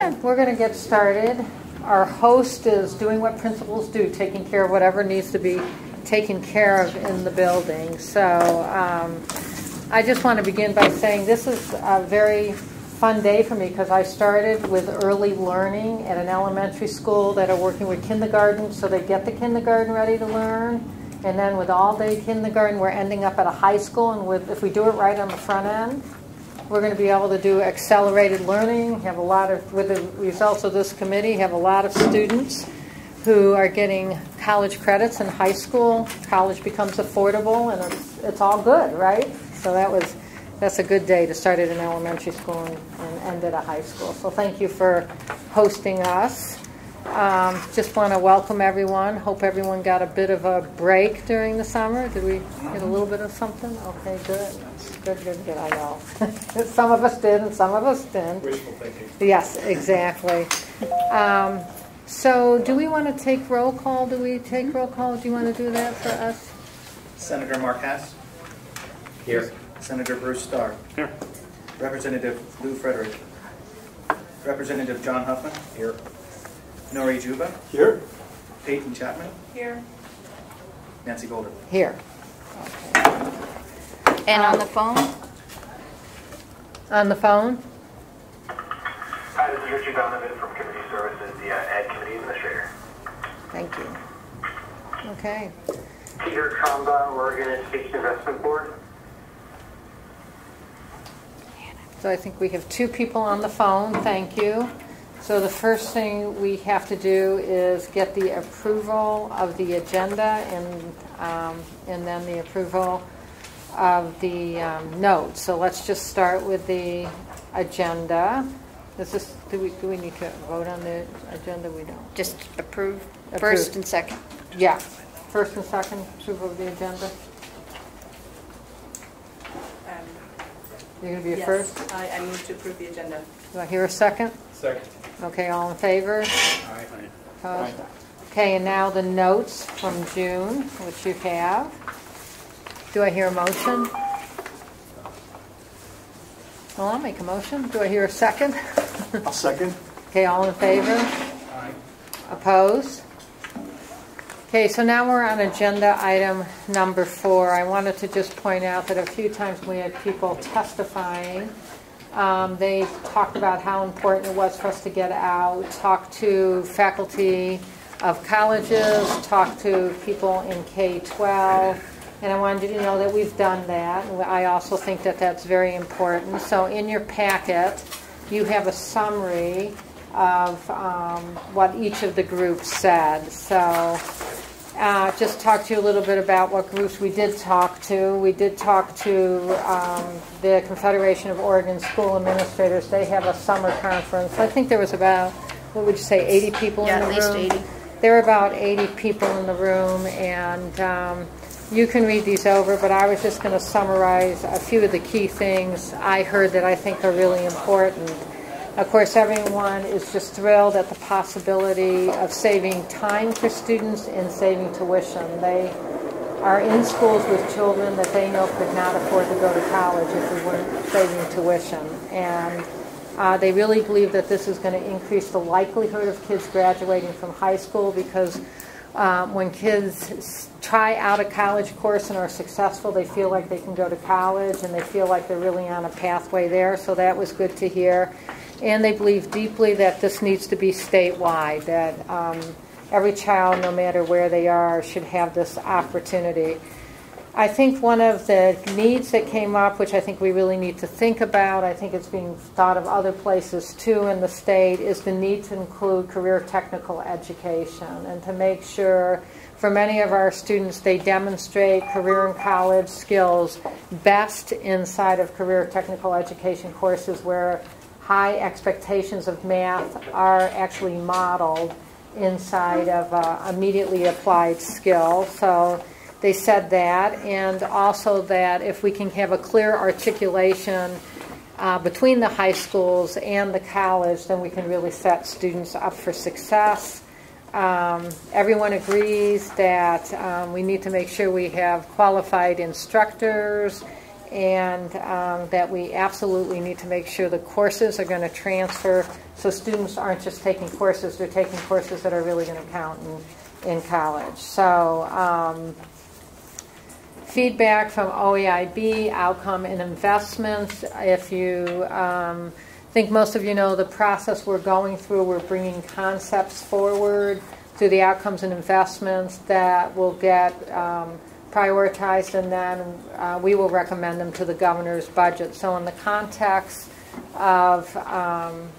We're going to get started. Our host is doing what principals do, taking care of whatever needs to be taken care of in the building. So I just want to begin by saying this is a very fun day for me because I started with early learning at an elementary school that are working with kindergarten, so they get the kindergarten ready to learn. And then with all-day kindergarten, we're ending up at a high school, and if we do it right on the front end, we're going to be able to do accelerated learning, have a lot of, with the results of this committee, have a lot of students who are getting college credits in high school. College becomes affordable, and it's all good, right? So that's a good day to start at an elementary school and end at a high school. So thank you for hosting us. Just want to welcome everyone. Hope everyone got a bit of a break during the summer. Did we get a little bit of something? Okay, good. Good. I know. Some of us did and some of us didn't. Wishful thinking. Yes, exactly. So do we want to take roll call? Do we take roll call? Do you want to do that for us? Senator Mark Hass. Here. Senator Bruce Starr. Here. Representative Lou Frederick. Representative John Huffman. Here. Nori Juba. Here. Peyton Chapman. Here. Nancy Golder. Here. Okay. And on the phone? On the phone? Hi, this is Richard Donovan from Community Services, the Ed Committee Administrator. Thank you. Okay. Peter Tromba, Oregon Education Investment Board. So I think we have two people on the phone. Thank you. So the first thing we have to do is get the approval of the agenda and then the approval of the notes. So let's just start with the agenda. Do we need to vote on the agenda? We don't. Just approve first and second. Yeah, first and second approval of the agenda. You're going to be yes, first? I move to approve the agenda. Do I hear a second? Second. Okay, all in favor? Aye. Opposed? Okay, and now the notes from June, which you have. Do I hear a motion? Well, I'll make a motion. Do I hear a second? I'll second. Okay, all in favor? Aye. Opposed? Okay, so now we're on agenda item number 4. I wanted to just point out that a few times we had people testifying. They talked about how important it was for us to get out, talk to faculty of colleges, talk to people in K-12, and I wanted you to know that we've done that. I also think that that's very important. So in your packet, you have a summary of what each of the groups said. So just talk to you a little bit about what groups we did talk to. We did talk to the Confederation of Oregon School Administrators. They have a summer conference. I think there was about, what would you say, 80 people in the room? Yeah, at least 80. There were about 80 people in the room, and you can read these over, but I was just going to summarize a few of the key things I heard that I think are really important. Of course, everyone is just thrilled at the possibility of saving time for students and saving tuition. They are in schools with children that they know could not afford to go to college if we weren't saving tuition. And they really believe that this is going to increase the likelihood of kids graduating from high school because when kids try out a college course and are successful, they feel like they can go to college and they feel like they're really on a pathway there. So that was good to hear. And they believe deeply that this needs to be statewide, that every child, no matter where they are, should have this opportunity. I think one of the needs that came up, which I think we really need to think about, I think it's being thought of other places too in the state, is the need to include career technical education and to make sure for many of our students they demonstrate career and college skills best inside of career technical education courses where high expectations of math are actually modeled inside of immediately applied skill. So they said that, and also that if we can have a clear articulation between the high schools and the college, then we can really set students up for success. Everyone agrees that we need to make sure we have qualified instructors and that we absolutely need to make sure the courses are going to transfer, so students aren't just taking courses, they're taking courses that are really going to count in college. So feedback from OEIB, outcome and investments. If you think most of you know the process we're going through, we're bringing concepts forward through the outcomes and investments that will get prioritized, and then we will recommend them to the governor's budget. So in the context of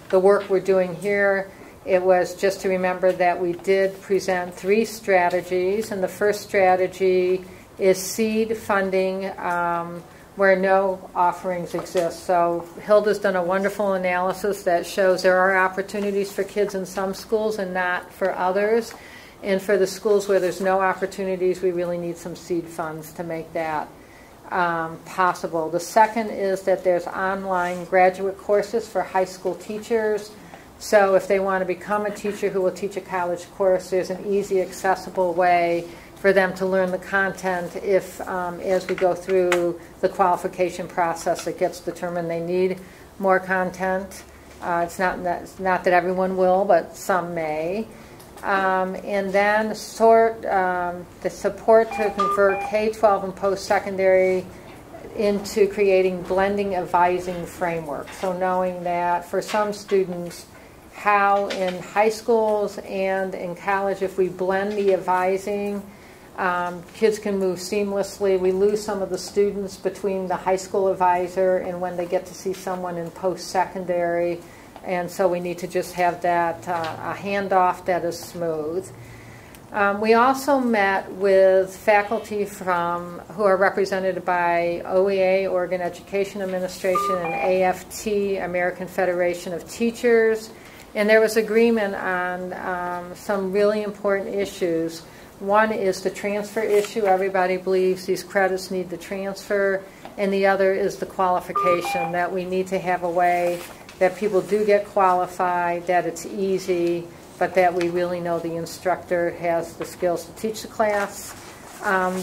the work we're doing here, it was just to remember that we did present 3 strategies, and the first strategy is seed funding where no offerings exist. So Hilda's done a wonderful analysis that shows there are opportunities for kids in some schools and not for others. And for the schools where there's no opportunities, we really need some seed funds to make that possible. The second is that there's online graduate courses for high school teachers. So if they want to become a teacher who will teach a college course, there's an easy, accessible way for them to learn the content if, as we go through the qualification process, it gets determined they need more content. It's not that everyone will, but some may. And then the support to convert K-12 and post-secondary into creating blending advising framework. So knowing that for some students, how in high schools and in college, if we blend the advising, kids can move seamlessly. We lose some of the students between the high school advisor and when they get to see someone in post-secondary, and so we need to just have that a handoff that is smooth. We also met with faculty who are represented by OEA, Oregon Education Administration, and AFT, American Federation of Teachers, and there was agreement on some really important issues. One is the transfer issue. Everybody believes these credits need to transfer. And the other is the qualification, that we need to have a way that people do get qualified, that it's easy, but that we really know the instructor has the skills to teach the class.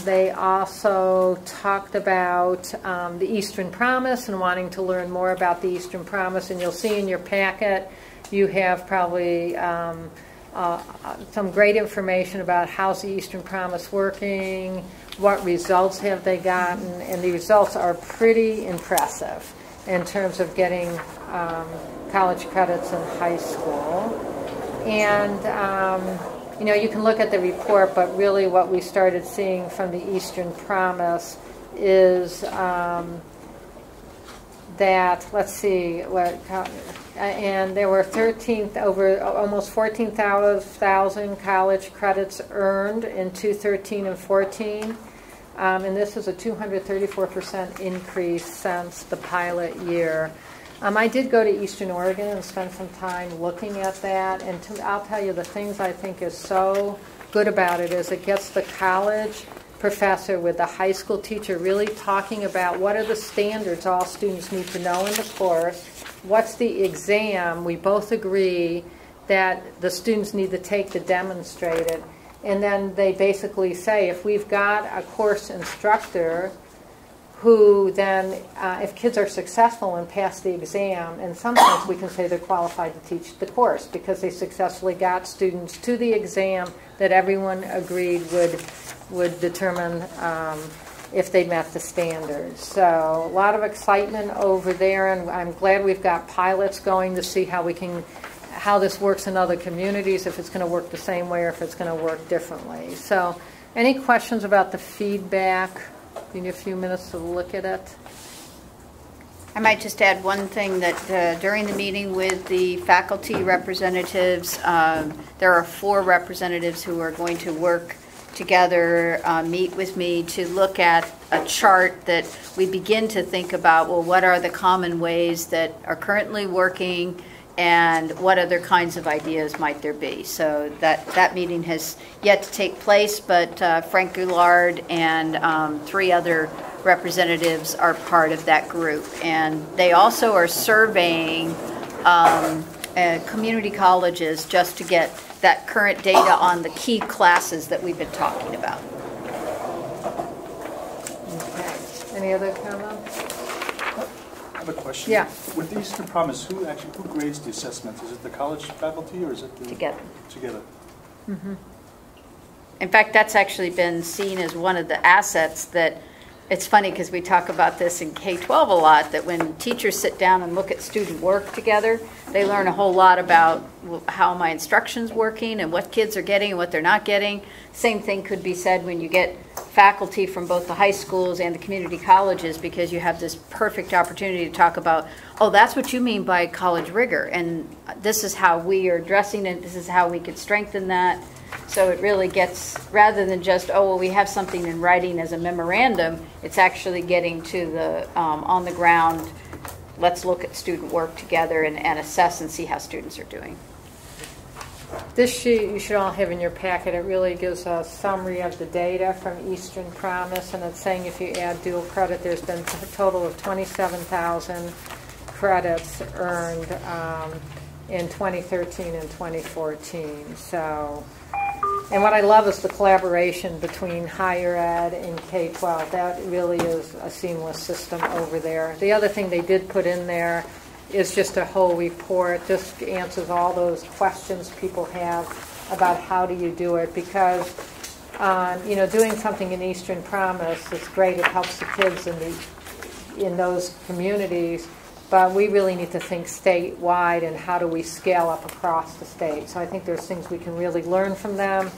They also talked about the Eastern Promise and wanting to learn more about the Eastern Promise. And you'll see in your packet, you have probably some great information about how's the Eastern Promise working, what results have they gotten, and the results are pretty impressive in terms of getting college credits in high school. And you know, you can look at the report, but really what we started seeing from the Eastern Promise is that, let's see, and there were over almost 14,000 college credits earned in 2013 and 14, and this is a 234% increase since the pilot year. I did go to Eastern Oregon and spend some time looking at that, and I'll tell you the things I think is so good about it is it gets the college professor with the high school teacher really talking about what are the standards all students need to know in the course, what's the exam we both agree that the students need to take to demonstrate it, and then they basically say if we've got a course instructor who then, if kids are successful and pass the exam, in some sense we can say they're qualified to teach the course because they successfully got students to the exam that everyone agreed would determine if they met the standards. So a lot of excitement over there, and I'm glad we've got pilots going to see how this works in other communities, if it's going to work the same way or if it's going to work differently. So any questions about the feedback? You need a few minutes to look at it. I might just add one thing that during the meeting with the faculty representatives, there are 4 representatives who are going to work together, meet with me to look at a chart that we begin to think about, well, what are the common ways that are currently working and what other kinds of ideas might there be. So that meeting has yet to take place, but Frank Goulard and 3 other representatives are part of that group. And they also are surveying community colleges just to get that current data on the key classes that we've been talking about. Okay. Any other comments? I have a question. Yeah. With the Eastern Promise, who grades the assessments? Is it the college faculty or is it the... Together. Together. Mm-hmm. In fact, that's actually been seen as one of the assets that, it's funny because we talk about this in K-12 a lot, that when teachers sit down and look at student work together, they learn a whole lot about how my instruction's working and what kids are getting and what they're not getting. Same thing could be said when you get faculty from both the high schools and the community colleges, because you have this perfect opportunity to talk about, oh, that's what you mean by college rigor, and this is how we are addressing it, this is how we could strengthen that. So it really gets, rather than just, oh, well, we have something in writing as a memorandum, it's actually getting to the on the ground, let's look at student work together and assess and see how students are doing. This sheet you should all have in your packet. It really gives a summary of the data from Eastern Promise, and it's saying if you add dual credit, there's been a total of 27,000 credits earned in 2013 and 2014. So, and what I love is the collaboration between higher ed and K-12. That really is a seamless system over there. The other thing they did put in there is just a whole report, just answers all those questions people have about how do you do it, because you know, doing something in Eastern Promise is great. It helps the kids in those communities, but we really need to think statewide and how do we scale up across the state. So I think there's things we can really learn from them,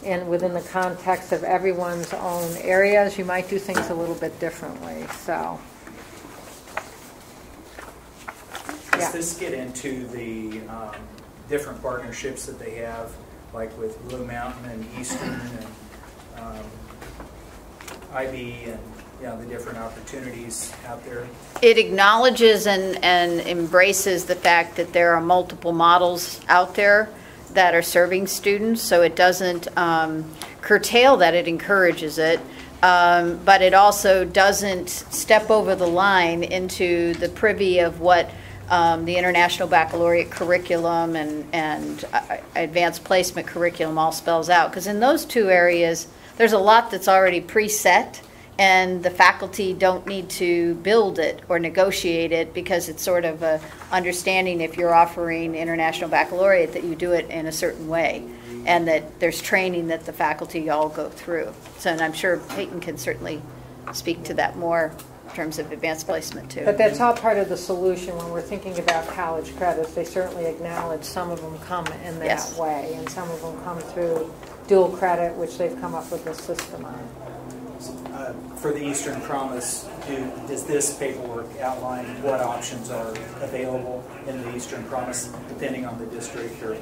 and within the context of everyone's own areas, you might do things a little bit differently. So. Does this get into the different partnerships that they have, like with Blue Mountain and Eastern and IB and the different opportunities out there? It acknowledges and embraces the fact that there are multiple models out there that are serving students, so it doesn't curtail that, it encourages it. But it also doesn't step over the line into the privy of what the International Baccalaureate curriculum and advanced placement curriculum all spells out. Because in those two areas, there's a lot that's already preset, and the faculty don't need to build it or negotiate it, because it's sort of a understanding, if you're offering International Baccalaureate, that you do it in a certain way, and that there's training that the faculty all go through. So, and I'm sure Peyton can certainly speak to that more in terms of advanced placement too. But that's all part of the solution when we're thinking about college credits. They certainly acknowledge some of them come in that way, and some of them come through dual credit, which they've come up with a system on. For the Eastern Promise, does this paperwork outline what options are available in the Eastern Promise, depending on the district? Or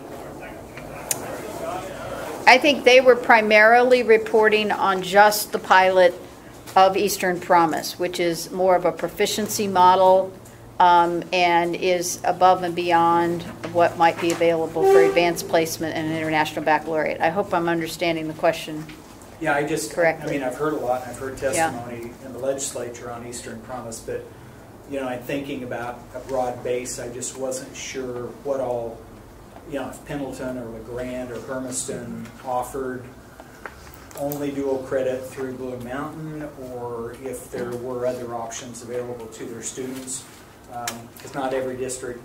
I think they were primarily reporting on just the pilot of Eastern Promise, which is more of a proficiency model and is above and beyond what might be available for advanced placement and an International Baccalaureate. I hope I'm understanding the question. Yeah, correctly. I mean, I've heard a lot, and I've heard testimony in the legislature on Eastern Promise, but, I'm thinking about a broad base. I just wasn't sure what all, if Pendleton or LeGrand or Hermiston offered only dual credit through Blue Mountain, or if there were other options available to their students, because not every district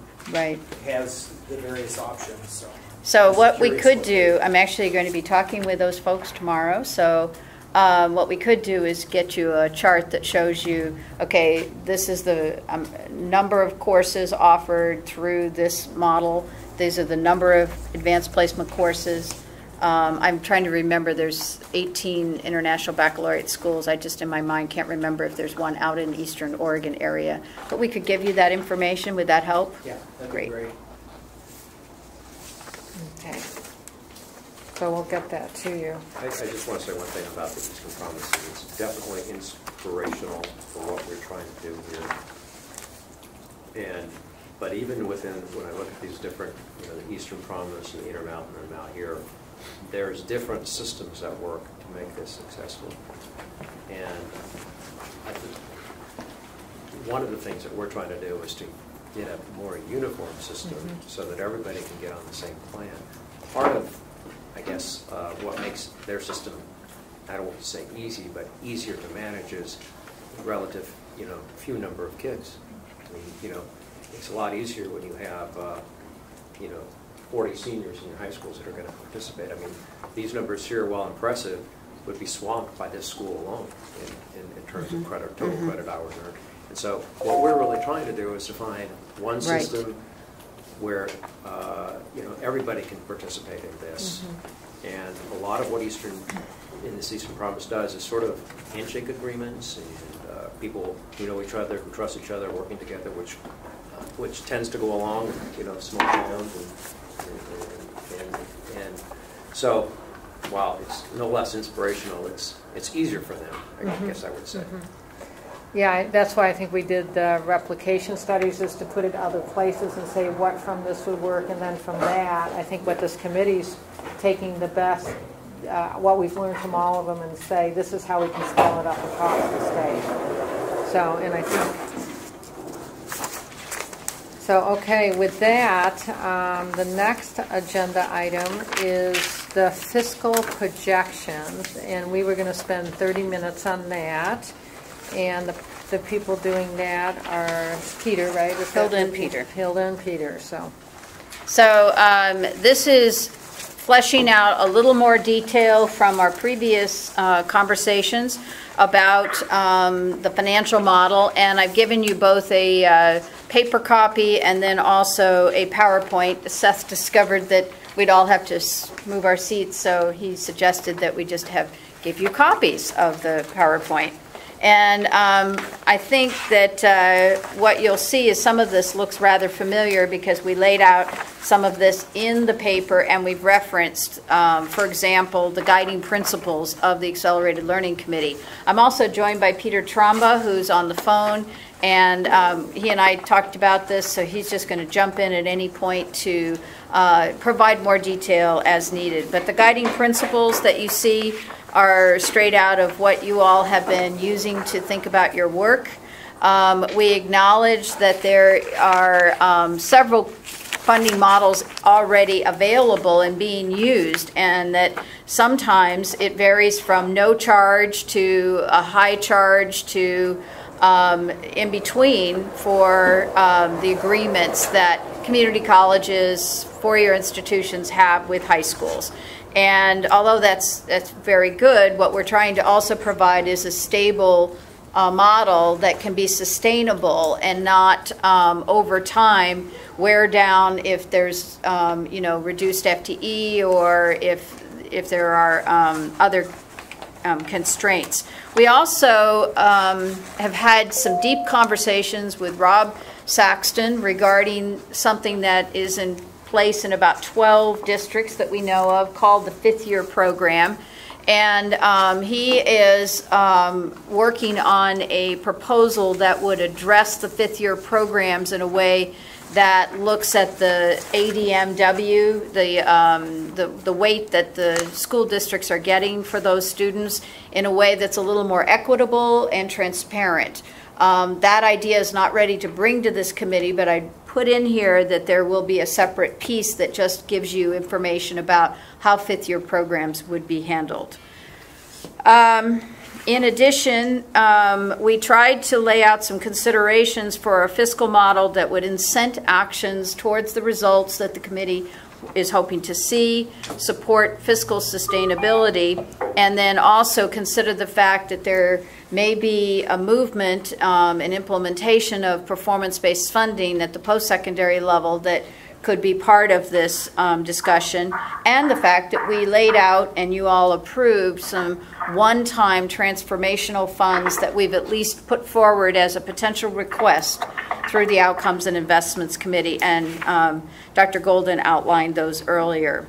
has the various options. So what we could do, I'm actually going to be talking with those folks tomorrow, so what we could do is get you a chart that shows you, okay, this is the number of courses offered through this model, these are the number of advanced placement courses. I'm trying to remember, there's 18 International Baccalaureate schools. I just in my mind can't remember if there's one out in Eastern Oregon area. But we could give you that information. Would that help? Yeah, that'd be great. Okay. So we'll get that to you. I just want to say one thing about the Eastern Promise. It's definitely inspirational for what we're trying to do here. But even within, when I look at these different, the Eastern Promise and the Intermountain and out here, there's different systems that work to make this successful. And I think one of the things that we're trying to do is to get a more uniform system so that everybody can get on the same plan. Part of, I guess, what makes their system, I don't want to say easy, but easier to manage is relative, few number of kids. I mean, it's a lot easier when you have, 40 seniors in your high schools that are going to participate. I mean, these numbers here, while impressive, would be swamped by this school alone in terms of credit, total credit hours earned. And so what we're really trying to do is to find one system where everybody can participate in this. And a lot of what in this Eastern Promise does is sort of handshake agreements and people who know each other, who trust each other, working together, which tends to go along, small towns and so while it's no less inspirational, it's easier for them, I guess I would say. Yeah, that's why I think we did the replication studies, is to put it other places and say what from this would work, and then from that, I think what this committee's taking the best, what we've learned from all of them, and say this is how we can scale it up across the state. So, and I think, so okay, with that, the next agenda item is the fiscal projections, and we were going to spend 30 minutes on that. And the people doing that are Peter, right? Hilda and Peter. Hilda and Peter, so. So this is fleshing out a little more detail from our previous conversations about the financial model, and I've given you both a paper copy and then also a PowerPoint. Seth discovered that we'd all have to move our seats, so he suggested that we just give you copies of the PowerPoint. And I think that what you'll see is some of this looks rather familiar because we laid out some of this in the paper, and we've referenced, for example, the guiding principles of the Accelerated Learning Committee. I'm also joined by Peter Tromba, who's on the phone, and he and I talked about this, so he's just going to jump in at any point to provide more detail as needed. But the guiding principles that you see are straight out of what you all have been using to think about your work. We acknowledge that there are several funding models already available and being used, and that sometimes it varies from no charge to a high charge to in between for the agreements that community colleges, four-year institutions have with high schools. And although that's very good, what we're trying to also provide is a stable model that can be sustainable and not over time wear down if there's reduced FTE or if there are other constraints. We also have had some deep conversations with Rob Saxton regarding something that is in place in about 12 districts that we know of, called the fifth-year program. And he is working on a proposal that would address the fifth-year programs in a way that looks at the ADMW, the weight that the school districts are getting for those students, in a way that's a little more equitable and transparent. That idea is not ready to bring to this committee, but I put in here that there will be a separate piece that just gives you information about how fifth-year programs would be handled. In addition, we tried to lay out some considerations for a fiscal model that would incent actions towards the results that the committee is hoping to see, support fiscal sustainability, and then also consider the fact that there may be a movement and implementation of performance-based funding at the post-secondary level that could be part of this discussion, and the fact that we laid out and you all approved some one-time transformational funds that we've at least put forward as a potential request through the Outcomes and Investments Committee, and Dr. Golden outlined those earlier.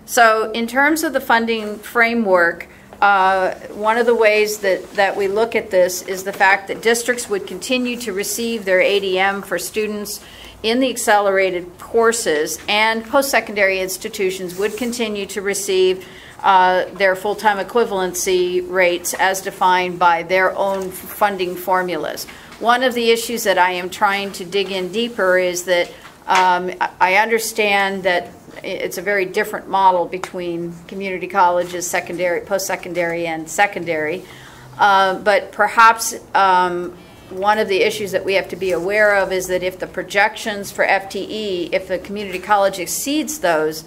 So in terms of the funding framework, one of the ways that we look at this is the fact that districts would continue to receive their ADM for students in the accelerated courses, and post-secondary institutions would continue to receive their full-time equivalency rates as defined by their own funding formulas. One of the issues that I am trying to dig in deeper is that I understand that it's a very different model between community colleges, secondary, post-secondary, and secondary. But perhaps one of the issues that we have to be aware of is that if the projections for FTE, if the community college exceeds those,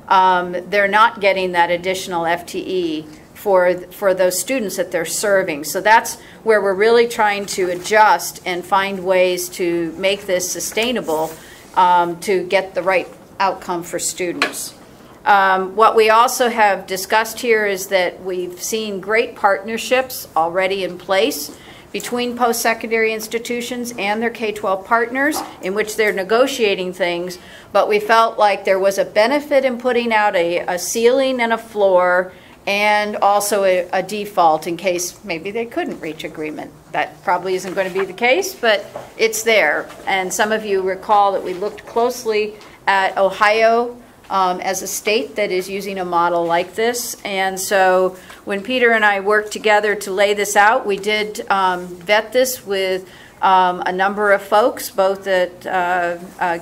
they're not getting that additional FTE for those students that they're serving. So that's where we're really trying to adjust and find ways to make this sustainable to get the right outcome for students. What we also have discussed here is that we've seen great partnerships already in place between post-secondary institutions and their K-12 partners in which they're negotiating things, but we felt like there was a benefit in putting out a ceiling and a floor and also a default in case maybe they couldn't reach agreement. That probably isn't going to be the case, but it's there. And some of you recall that we looked closely at Ohio as a state that is using a model like this. And so when Peter and I worked together to lay this out, we did vet this with a number of folks, both at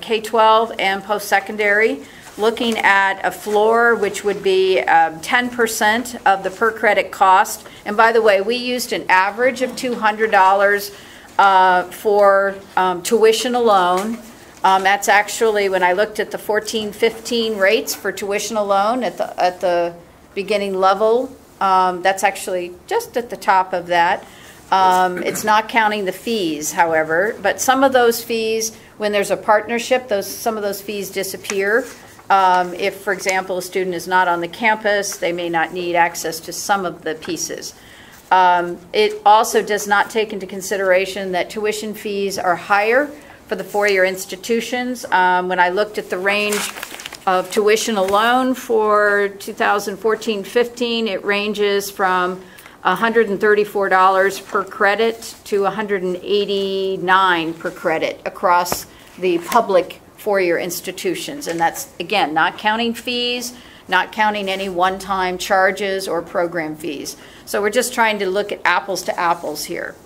K-12 and post-secondary, looking at a floor which would be 10% of the per credit cost. And by the way, we used an average of $200 for tuition alone. That's actually, when I looked at the 14-15 rates for tuition alone at the beginning level, that's actually just at the top of that. It's not counting the fees, however, but some of those fees, when there's a partnership, some of those fees disappear. If, for example, a student is not on the campus, they may not need access to some of the pieces. It also does not take into consideration that tuition fees are higher for the four-year institutions. When I looked at the range of tuition alone for 2014-15, it ranges from $134 per credit to $189 per credit across the public four-year institutions. And that's, again, not counting fees, not counting any one-time charges or program fees. So we're just trying to look at apples to apples here.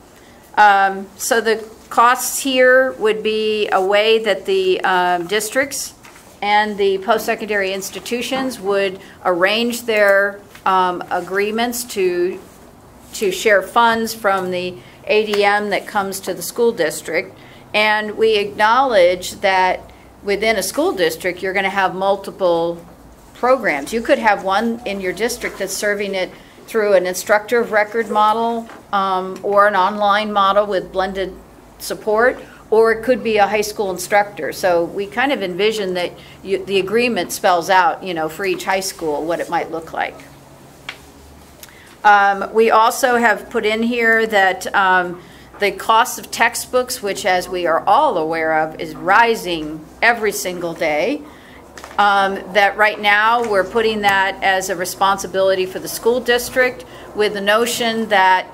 So the costs here would be a way that the districts and the post-secondary institutions would arrange their agreements to share funds from the ADM that comes to the school district. And we acknowledge that within a school district, you're going to have multiple programs. You could have one in your district that's serving it through an instructor of record model or an online model with blended support, or it could be a high school instructor. So we kind of envision that the agreement spells out, for each high school what it might look like. We also have put in here that the cost of textbooks, which as we are all aware of, is rising every single day. That right now we're putting that as a responsibility for the school district, with the notion that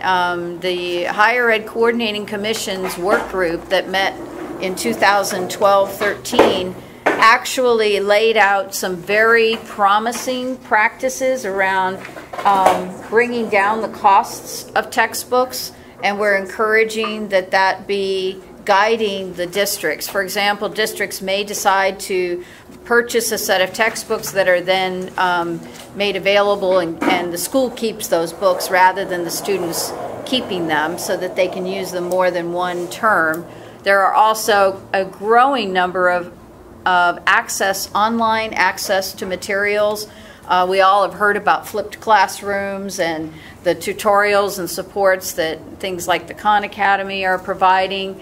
the Higher Ed Coordinating Commission's work group that met in 2012-13 actually laid out some very promising practices around bringing down the costs of textbooks, and we're encouraging that that be guiding the districts. For example, districts may decide to purchase a set of textbooks that are then made available, and the school keeps those books rather than the students keeping them, so that they can use them more than one term. There are also a growing number of online access to materials. We all have heard about flipped classrooms and the tutorials and supports that things like the Khan Academy are providing.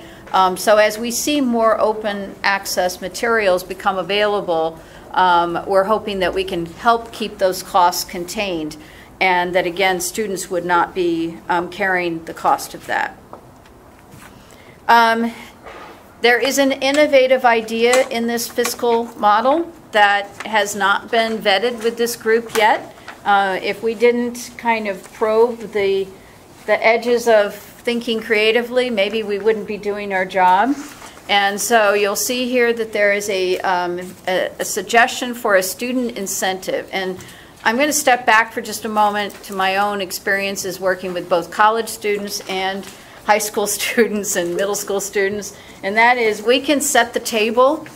So as we see more open access materials become available, we're hoping that we can help keep those costs contained, and that, again, students would not be carrying the cost of that. There is an innovative idea in this fiscal model that has not been vetted with this group yet. If we didn't kind of probe the edges of thinking creatively, maybe we wouldn't be doing our job. And so you'll see here that there is a suggestion for a student incentive. And I'm going to step back for just a moment to my own experiences working with both college students and high school students and middle school students. And that is, we can set the table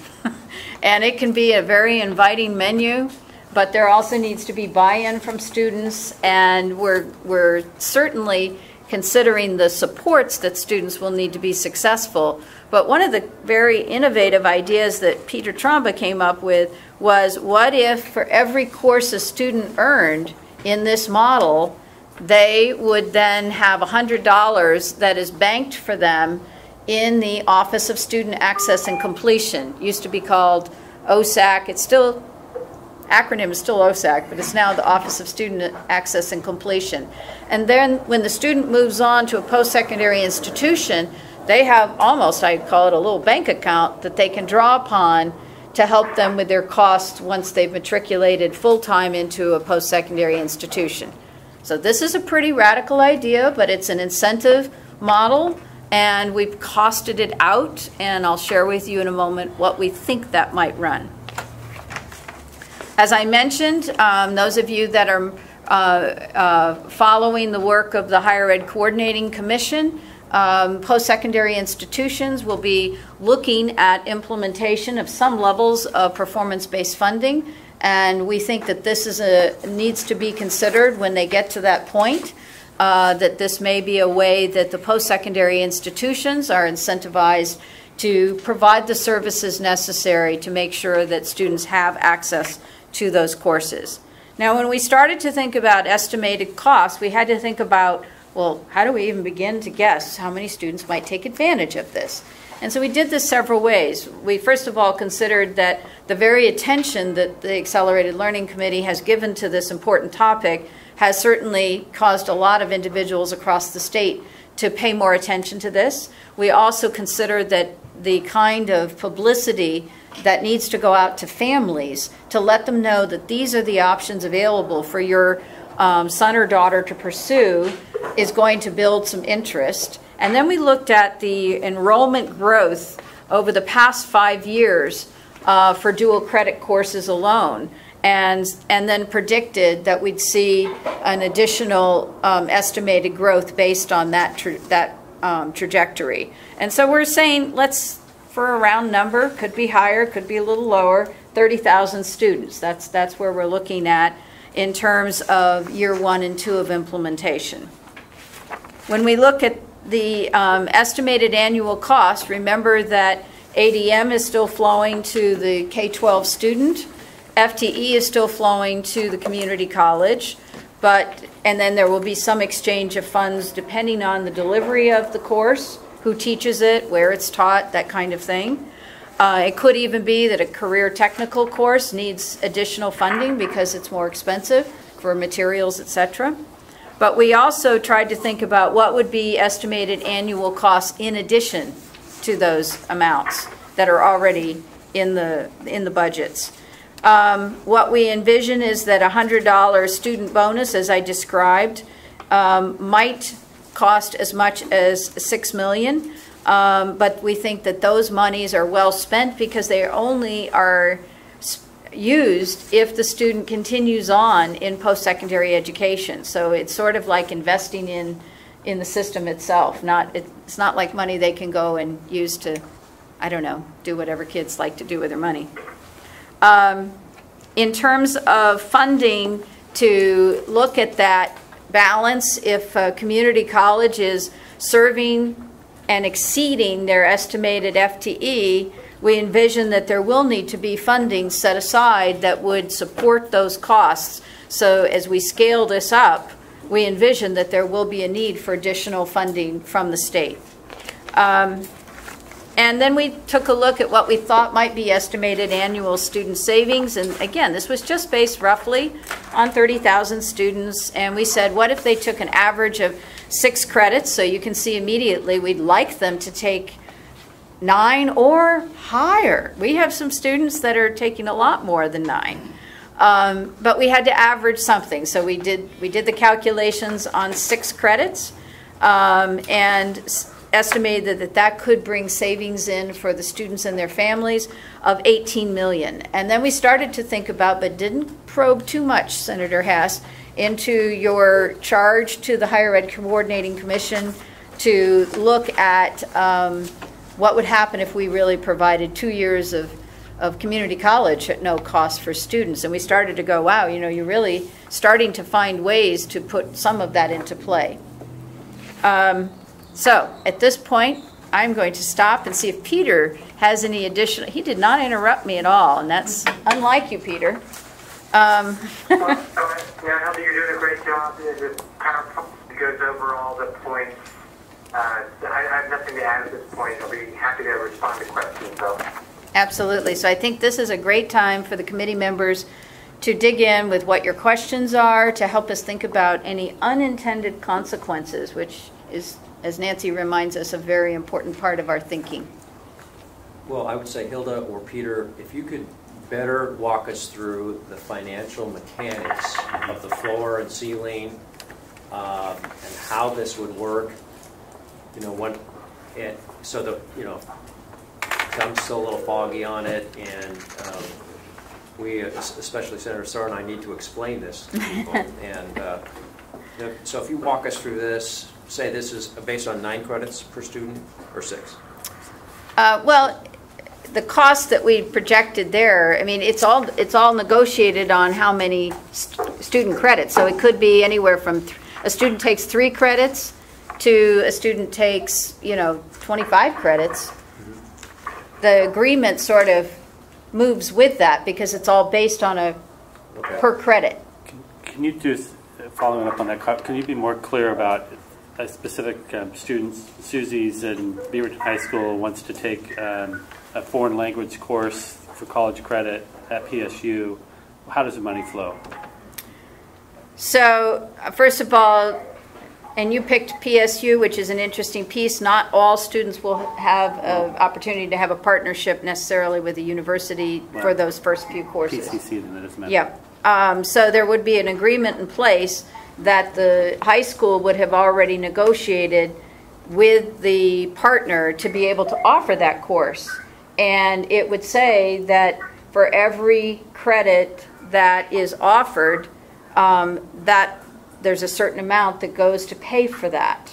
and it can be a very inviting menu, but there also needs to be buy-in from students, and we're certainly considering the supports that students will need to be successful. But one of the very innovative ideas that Peter Tromba came up with was, what if for every course a student earned in this model, they would then have $100 that is banked for them in the Office of Student Access and Completion. It used to be called OSAC. It's still, acronym is still OSAC, but it's now the Office of Student Access and Completion. And then when the student moves on to a post-secondary institution, they have almost, I'd call it a little bank account that they can draw upon to help them with their costs once they've matriculated full-time into a post-secondary institution. So this is a pretty radical idea, but it's an incentive model, and we've costed it out, and I'll share with you in a moment what we think that might run. As I mentioned, those of you that are following the work of the Higher Ed Coordinating Commission, post-secondary institutions will be looking at implementation of some levels of performance-based funding, and we think that this is needs to be considered when they get to that point, that this may be a way that the post-secondary institutions are incentivized to provide the services necessary to make sure that students have access to those courses. Now, when we started to think about estimated costs, we had to think about, well, how do we even begin to guess how many students might take advantage of this? And so we did this several ways. We first of all considered that the very attention that the Accelerated Learning Committee has given to this important topic has certainly caused a lot of individuals across the state to pay more attention to this. We also considered that the kind of publicity that needs to go out to families to let them know that these are the options available for your son or daughter to pursue is going to build some interest. And then we looked at the enrollment growth over the past 5 years for dual credit courses alone, and then predicted that we'd see an additional estimated growth based on that trajectory. And so we're saying, let's, for a round number, could be higher, could be a little lower, 30,000 students. That's where we're looking at in terms of year 1 and 2 of implementation. When we look at the estimated annual cost, remember that ADM is still flowing to the K-12 student, FTE is still flowing to the community college, and then there will be some exchange of funds depending on the delivery of the course, who teaches it, where it's taught, that kind of thing. It could even be that a career technical course needs additional funding because it's more expensive for materials, etc. But we also tried to think about what would be estimated annual costs in addition to those amounts that are already in the budgets. What we envision is that $100 student bonus, as I described, might cost as much as $6 million, but we think that those monies are well spent because they only are used if the student continues on in post-secondary education. So it's sort of like investing in the system itself. It's not like money they can go and use to, I don't know, do whatever kids like to do with their money. In terms of funding, to look at that balance, if a community college is serving and exceeding their estimated FTE, we envision that there will need to be funding set aside that would support those costs. So as we scale this up, we envision that there will be a need for additional funding from the state. And then we took a look at what we thought might be estimated annual student savings. And again, this was just based roughly on 30,000 students. And we said, what if they took an average of 6 credits? So you can see immediately we'd like them to take 9 or higher. We have some students that are taking a lot more than 9. But we had to average something. So we did the calculations on 6 credits and estimated that could bring savings in for the students and their families of $18 million. And then we started to think about, but didn't probe too much, Senator Hass, into your charge to the Higher Ed Coordinating Commission to look at what would happen if we really provided 2 years of community college at no cost for students. And we started to go, wow, you know, you're really starting to find ways to put some of that into play. So at this point, I'm going to stop and see if Peter has any additional. He did not interrupt me at all, and that's unlike you, Peter. Well, I know that you're doing a great job. The PowerPoint goes over all the points. I have nothing to add at this point. I'll be happy to respond to questions, though. Absolutely. So I think this is a great time for the committee members to dig in with what your questions are, to help us think about any unintended consequences, which is, as Nancy reminds us, a very important part of our thinking. Well, I would say, Hilda or Peter, if you could better walk us through the financial mechanics of the floor and ceiling, and how this would work. You know, so the, you know, I'm still a little foggy on it, and we, especially Senator Starr and I, need to explain this to people. And so if you walk us through this, say this is based on 9 credits per student or 6? Well, the cost that we projected there, I mean, it's all negotiated on how many student credits. So it could be anywhere from a student takes 3 credits to a student takes, you know, 25 credits. The agreement sort of moves with that because it's all based on a per credit. Can you do, following up on that, can you be more clear about a specific student? Susie's in Beaverton High School wants to take a foreign language course for college credit at PSU. How does the money flow? So first of all, and you picked PSU, which is an interesting piece. Not all students will have an opportunity to have a partnership necessarily with a university for those first few courses. PCC, then it is meant. Yeah. So there would be an agreement in place that the high school would have already negotiated with the partner to be able to offer that course. And it would say that for every credit that is offered, that there's a certain amount that goes to pay for that.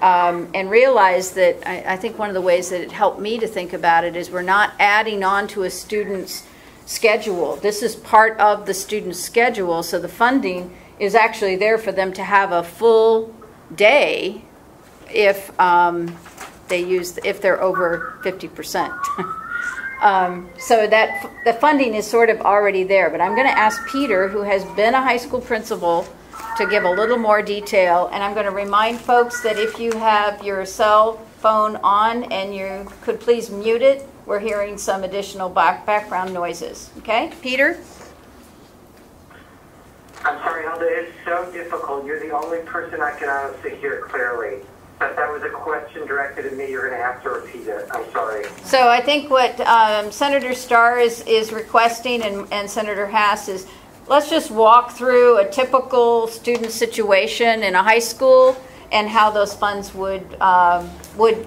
And realize that I think one of the ways that it helped me to think about it is we're not adding on to a student's schedule. This is part of the student's schedule, so the funding is actually there for them to have a full day if if they're over 50%. So that the funding is sort of already there. But I'm going to ask Peter, who has been a high school principal, to give a little more detail. And I'm going to remind folks that if you have your cell phone on and you could please mute it, we're hearing some additional background noises. Okay, Peter? I'm sorry, Hilda, it's so difficult. You're the only person I can honestly hear clearly. But that was a question directed at me. You're going to have to repeat it. I'm sorry. So I think what Senator Starr is requesting and Senator Haas is, let's just walk through a typical student situation in a high school and how those funds would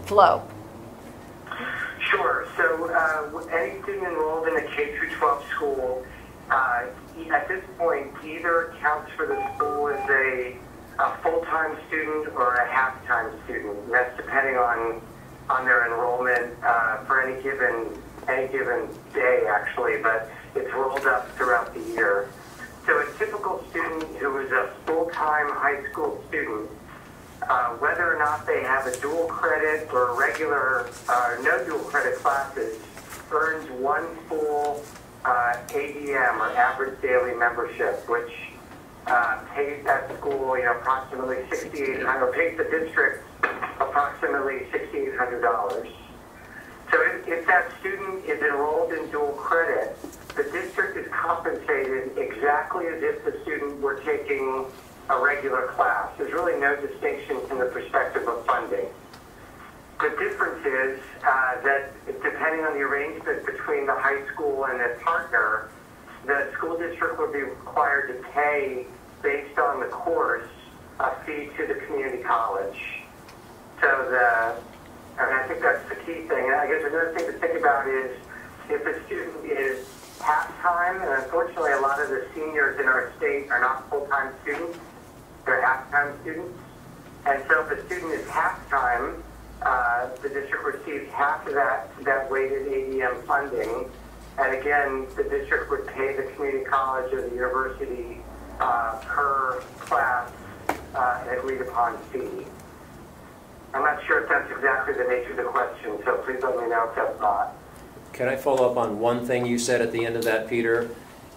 flow. Sure. So any student enrolled in a K-12 school, at this point, either counts for the school as a full-time student or a half-time student. And that's depending on their enrollment for any given day, actually, but it's rolled up throughout the year. So a typical student who is a full-time high school student, whether or not they have a dual credit or regular, no dual credit classes, earns one full ADM, or average daily membership, which pays that school, approximately $6,800, or pays the district approximately $6,800. So if that student is enrolled in dual credit, the district is compensated exactly as if the student were taking a regular class. There's really no distinction from the perspective of funding. The difference is that depending on the arrangement between the high school and the partner, the school district would be required to pay, based on the course, a fee to the community college. So I think that's the key thing. And I guess another thing to think about is if a student is half-time, and unfortunately a lot of the seniors in our state are not full-time students, they're half-time students. And so if a student is half-time, the district receives half of that weighted ADM funding. And again, the district would pay the community college or the university per class an agreed upon fee. I'm not sure if that's exactly the nature of the question, so please let me know if that's not. Can I follow up on one thing you said at the end of that, Peter?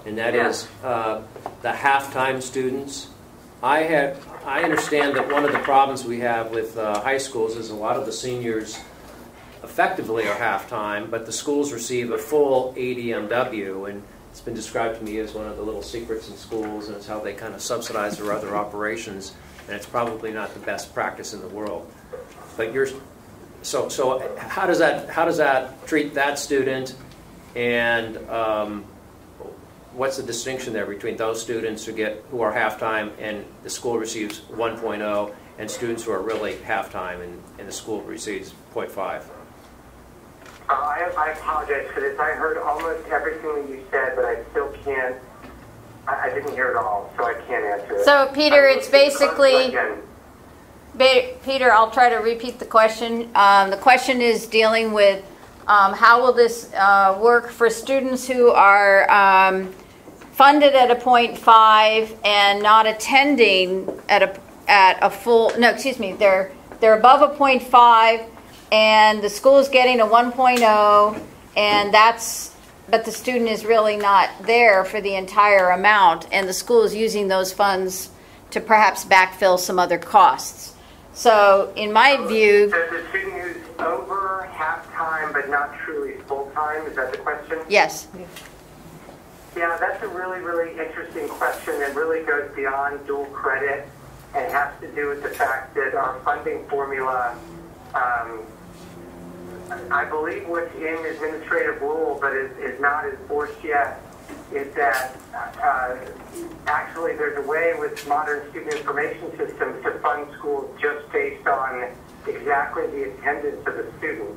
And that is the half-time students. I understand that one of the problems we have with high schools is a lot of the seniors effectively are half-time, but the schools receive a full ADMW, and it's been described to me as one of the little secrets in schools, and it's how they kind of subsidize their other operations, and it's probably not the best practice in the world. But so how does that treat that student, and what's the distinction there between those students who are half-time and the school receives 1.0 and students who are really half-time and the school receives 0.5? I apologize for this. I heard almost everything that you said, but I still can't. I didn't hear it all, so I can't answer it. So, Peter, it's basically... Peter, I'll try to repeat the question. The question is dealing with how will this work for students who are funded at a 0.5 and not attending at a full, no, excuse me, they're above a 0.5 and the school is getting a 1.0 and but the student is really not there for the entire amount and the school is using those funds to perhaps backfill some other costs. So in my view... So the student who's over half-time but not truly full-time, is that the question? Yes. Yeah, that's a really, really interesting question that really goes beyond dual credit and has to do with the fact that our funding formula, I believe what's in administrative rule but is not enforced yet, is that actually there's a way with modern student information systems to fund schools just based on exactly the attendance of the student.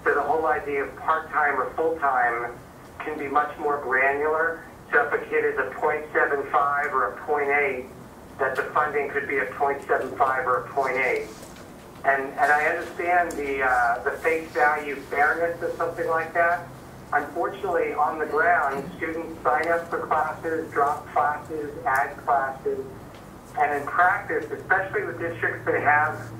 So the whole idea of part-time or full-time can be much more granular. So if a kid is a 0.75 or a 0.8, that the funding could be a 0.75 or a 0.8. And I understand the face value fairness of something like that. Unfortunately, on the ground, students sign up for classes, drop classes, add classes, and in practice, especially with districts that have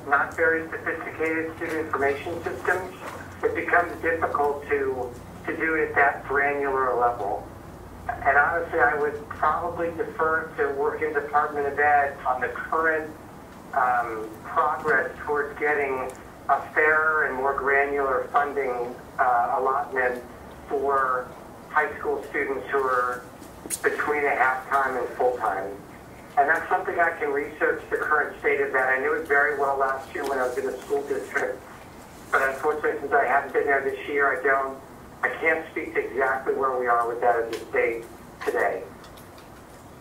not very sophisticated student information systems, it becomes difficult to do it at that granular level. And honestly, I would probably defer to work in Department of Ed on the current progress towards getting a fairer and more granular funding allotment for high school students who are between a half-time and full-time. And that's something I can research the current state of that. I knew it very well last year when I was in the school district. But unfortunately, since I haven't been there this year, I can't speak to exactly where we are with that as a state today.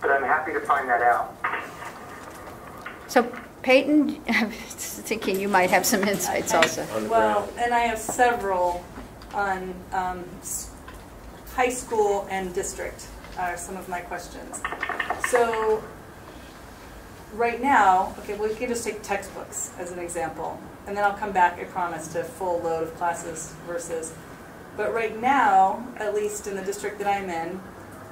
But I'm happy to find that out. So, Peyton, I'm thinking you might have some insights also. Well, and I have several on high school and district are some of my questions. So, right now, okay, we can just take textbooks as an example, and then I'll come back, I promise, to full load of classes versus. But right now, at least in the district that I'm in,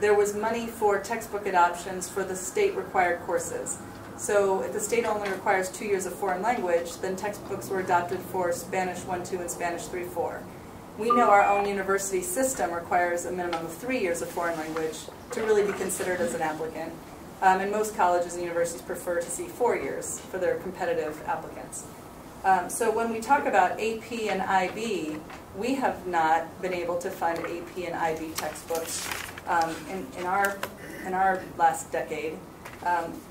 there was money for textbook adoptions for the state-required courses. So if the state only requires 2 years of foreign language, then textbooks were adopted for Spanish 1-2 and Spanish 3-4. We know our own university system requires a minimum of 3 years of foreign language to really be considered as an applicant. And most colleges and universities prefer to see 4 years for their competitive applicants. So when we talk about AP and IB, we have not been able to fund AP and IB textbooks in our last decade.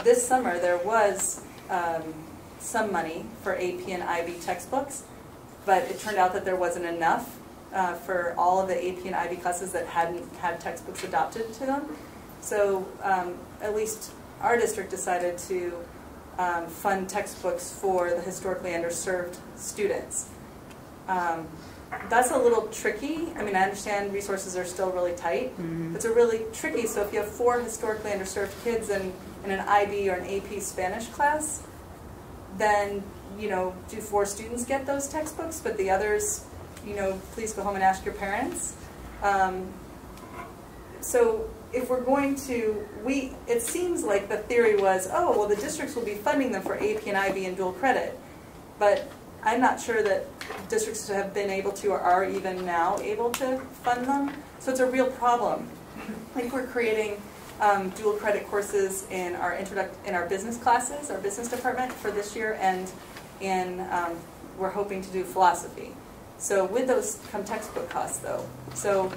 This summer there was some money for AP and IB textbooks, but it turned out that there wasn't enough for all of the AP and IB classes that hadn't had textbooks adopted to them. So at least our district decided to fund textbooks for the historically underserved students. That's a little tricky. I mean, I understand resources are still really tight. Mm-hmm. It's a really tricky. So if you have 4 historically underserved kids in an IB or an AP Spanish class, then, you know, do 4 students get those textbooks, but the others, you know, please go home and ask your parents. So if we're going to, it seems like the theory was, oh, well, the districts will be funding them for AP and IB and dual credit. but I'm not sure that districts have been able to or are even now able to fund them. So it's a real problem. Like we're creating dual credit courses in our business classes, our business department for this year, and we're hoping to do philosophy. So with those come textbook costs, though. So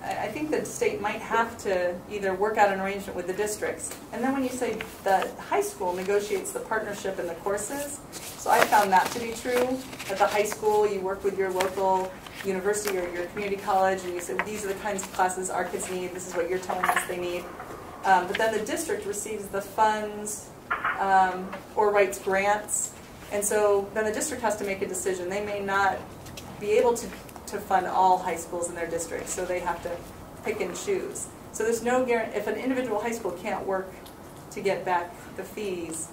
I think the state might have to either work out an arrangement with the districts. And then when you say the high school negotiates the partnership and the courses, so I found that to be true. At the high school, you work with your local university or your community college, and you say, these are the kinds of classes our kids need, this is what you're telling us they need. But then the district receives the funds or writes grants. And so then the district has to make a decision. They may not be able to fund all high schools in their district, so they have to pick and choose. So there's no guarantee. If an individual high school can't work to get back the fees,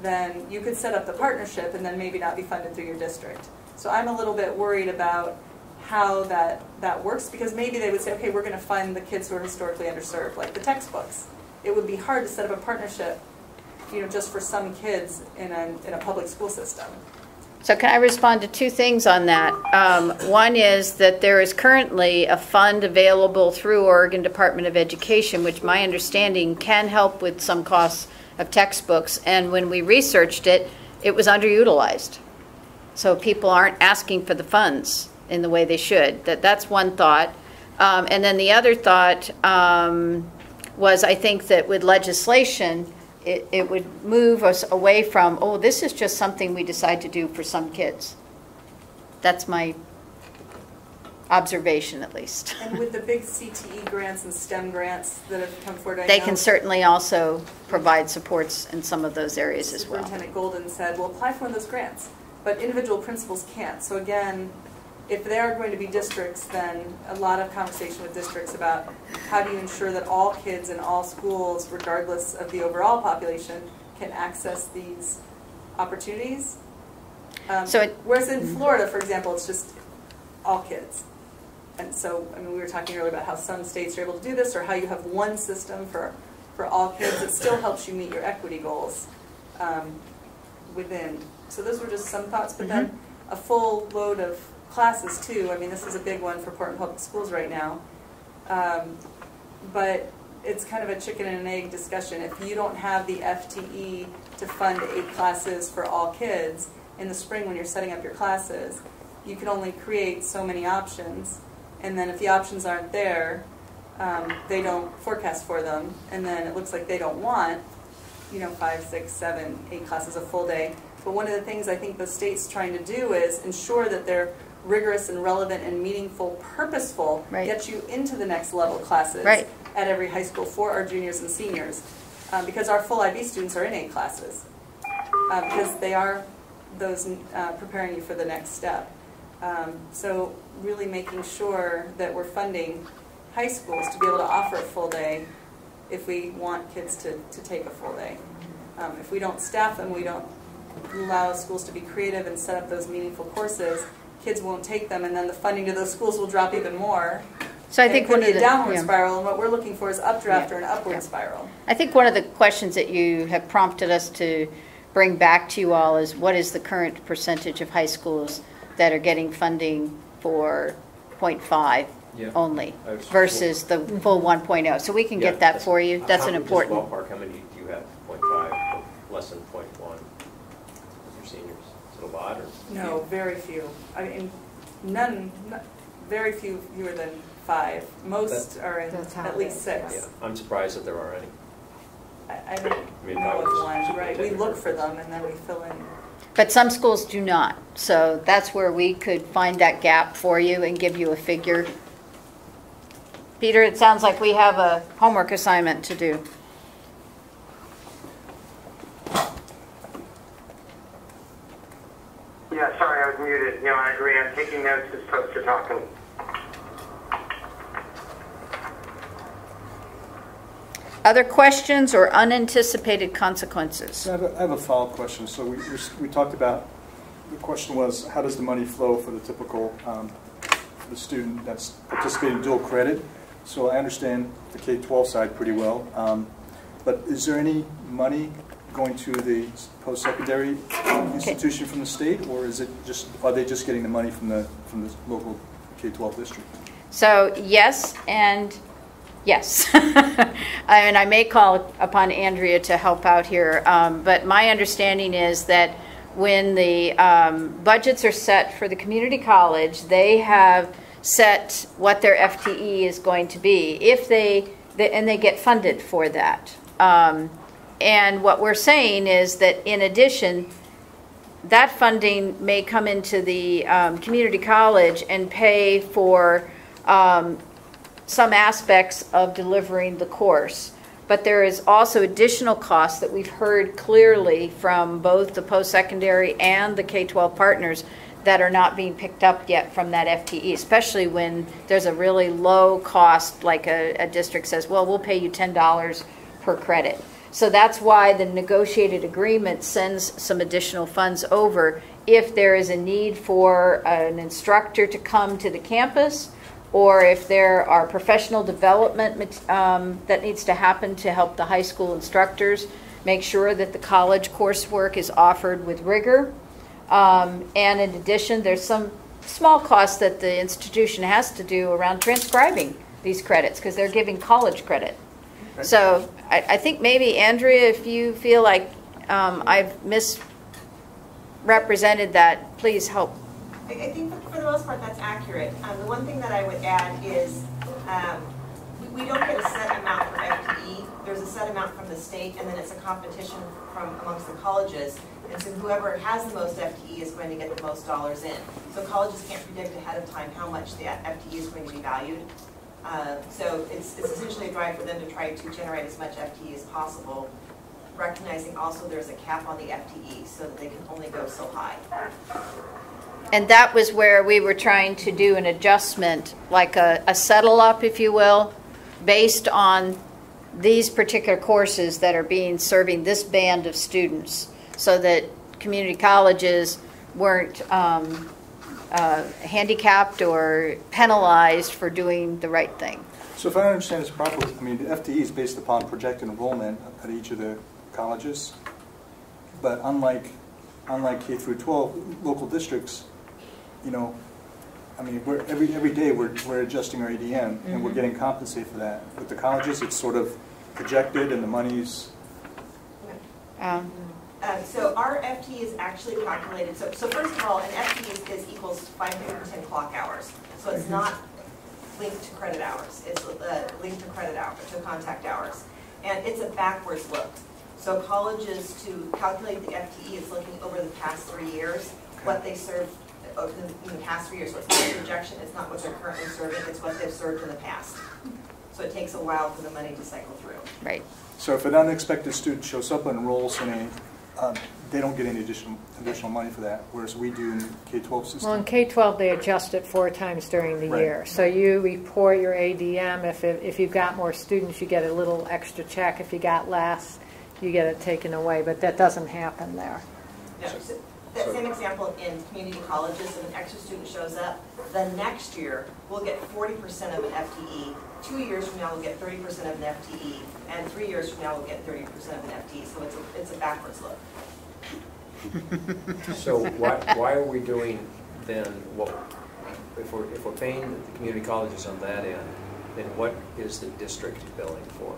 then you could set up the partnership and then maybe not be funded through your district. So I'm a little bit worried about how that works, because maybe they would say, okay, we're going to fund the kids who are historically underserved, like the textbooks. It would be hard to set up a partnership, just for some kids in a public school system. So can I respond to two things on that? One is that there is currently a fund available through Oregon Department of Education, which my understanding can help with some costs of textbooks. And when we researched it, it was underutilized. So people aren't asking for the funds in the way they should. That's one thought. And then the other thought was, I think that with legislation, it would move us away from, oh, this is just something we decide to do for some kids. That's my observation, at least. And with the big CTE grants and STEM grants that have come forward, they can certainly also provide supports in some of those areas as well. Superintendent Golden said, we'll apply for one of those grants, but individual principals can't. So again, if there are going to be districts, then a lot of conversation with districts about how do you ensure that all kids in all schools, regardless of the overall population, can access these opportunities. Whereas in Florida, for example, it's just all kids. And so, I mean, we were talking earlier about how some states are able to do this, or how you have one system for all kids. It still helps you meet your equity goals within. So those were just some thoughts, but then a full load of classes too. I mean, this is a big one for Portland Public Schools right now. But it's kind of a chicken and an egg discussion. If you don't have the FTE to fund 8 classes for all kids, in the spring when you're setting up your classes, you can only create so many options. And then if the options aren't there, they don't forecast for them. And then it looks like they don't want, 5, 6, 7, 8 classes a full day. But one of the things I think the state's trying to do is ensure that they're rigorous and relevant and meaningful, purposeful, get you into the next level classes at every high school for our juniors and seniors. Because our full IB students are in 8 classes. Because they are those preparing you for the next step. So really making sure that we're funding high schools to be able to offer a full day if we want kids to take a full day. If we don't staff them, we don't allow schools to be creative and set up those meaningful courses, kids won't take them, and then the funding to those schools will drop even more. So I think one of the downward spiral, and what we're looking for is updraft or an upward spiral. I think one of the questions that you have prompted us to bring back to you all is, what is the current percentage of high schools that are getting funding for 0.5 only versus the full 1.0? So we can get that for you. That's an important. Ballpark, how many do you have? 0.5, less than 0.1? Your seniors, is it a lot or? No, very few. I mean, very few, fewer than 5. Most are in at least 6. Yeah, I'm surprised that there are any. I don't know of one. Right, we look for them and then we fill in. But some schools do not. So that's where we could find that gap for you and give you a figure. Peter, it sounds like we have a homework assignment to do. Yeah, sorry, I was muted. I agree. I'm taking notes as folks are talking. Other questions or unanticipated consequences? I have a follow-up question. So we talked about, the question was, how does the money flow for the typical for the student that's participating in dual credit? So I understand the K-12 side pretty well, but is there any money going to the post-secondary institution from the state, or is it just, are they just getting the money from the local K-12 district? So yes and yes. And I may call upon Andrea to help out here, but my understanding is that when the budgets are set for the community college, they have set what their FTE is going to be, if and they get funded for that. And what we're saying is that in addition, that funding may come into the community college and pay for some aspects of delivering the course. But there is also additional costs that we've heard clearly from both the post-secondary and the K-12 partners that are not being picked up yet from that FTE, especially when there's a really low cost, like a district says, well, we'll pay you $10 per credit. So that's why the negotiated agreement sends some additional funds over if there is a need for an instructor to come to the campus, or if there are professional development that needs to happen to help the high school instructors make sure that the college coursework is offered with rigor. And in addition, there's some small costs that the institution has to do around transcribing these credits because they're giving college credit. Okay. So I think maybe, Andrea, if you feel like I've misrepresented that, please help. I think for the most part that's accurate. The one thing that I would add is we don't get a set amount for FTE. There's a set amount from the state, and then it's a competition from amongst the colleges. And so whoever has the most FTE is going to get the most dollars in. So colleges can't predict ahead of time how much the FTE is going to be valued. So it's essentially a drive for them to try to generate as much FTE as possible, recognizing also there's a cap on the FTE so that they can only go so high. And that was where we were trying to do an adjustment, like a settle up, if you will, based on these particular courses that are serving this band of students, so that community colleges weren't handicapped or penalized for doing the right thing. So if I understand this properly, I mean, the FTE is based upon projected enrollment at each of the colleges, but unlike K through 12 local districts, you know, I mean, every day we're adjusting our ADM and we're getting compensated for that. With the colleges, it's sort of projected and the money's. So our FTE is actually calculated. So first of all, an FTE equals 510 clock hours. So it's not linked to credit hours. It's linked to credit hours, to contact hours, and it's a backwards look. So colleges, to calculate the FTE, is looking over the past 3 years, what they served in the past 3 years. So it's not a projection, it's not what they're currently serving, it's what they've served in the past. So it takes a while for the money to cycle through. Right. So if an unexpected student shows up and enrolls in a, they don't get any additional money for that, whereas we do in the K-12 system. Well, in K-12 they adjust it 4 times during the year. So you report your ADM. If you've got more students, you get a little extra check. If you got less, you get it taken away. But that doesn't happen there. No, so that same example in community colleges, if an extra student shows up, the next year we'll get 40% of an FTE. 2 years from now we'll get 30% of an FTE, and 3 years from now we'll get 30% of an FTE. So it's a backwards look. So why are we doing then what if we're paying the community colleges on that end? Then what is the district billing for?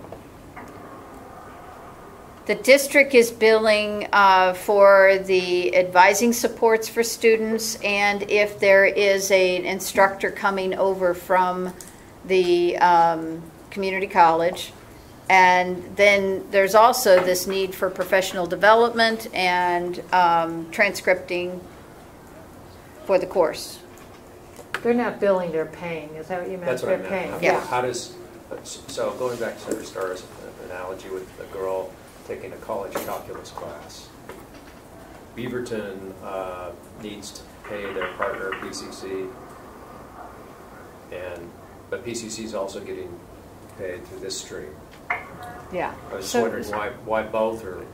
The district is billing for the advising supports for students, and if there is an instructor coming over from the community college. And then there's also this need for professional development and transcripting for the course. They're not billing, they're paying. Is that what you meant? That's what they're I meant. paying. Yeah. How does, so going back to Senator Starr's analogy with a girl taking a college calculus class, Beaverton needs to pay their partner PCC, but PCC is also getting paid through this stream. Yeah. I was wondering why both, or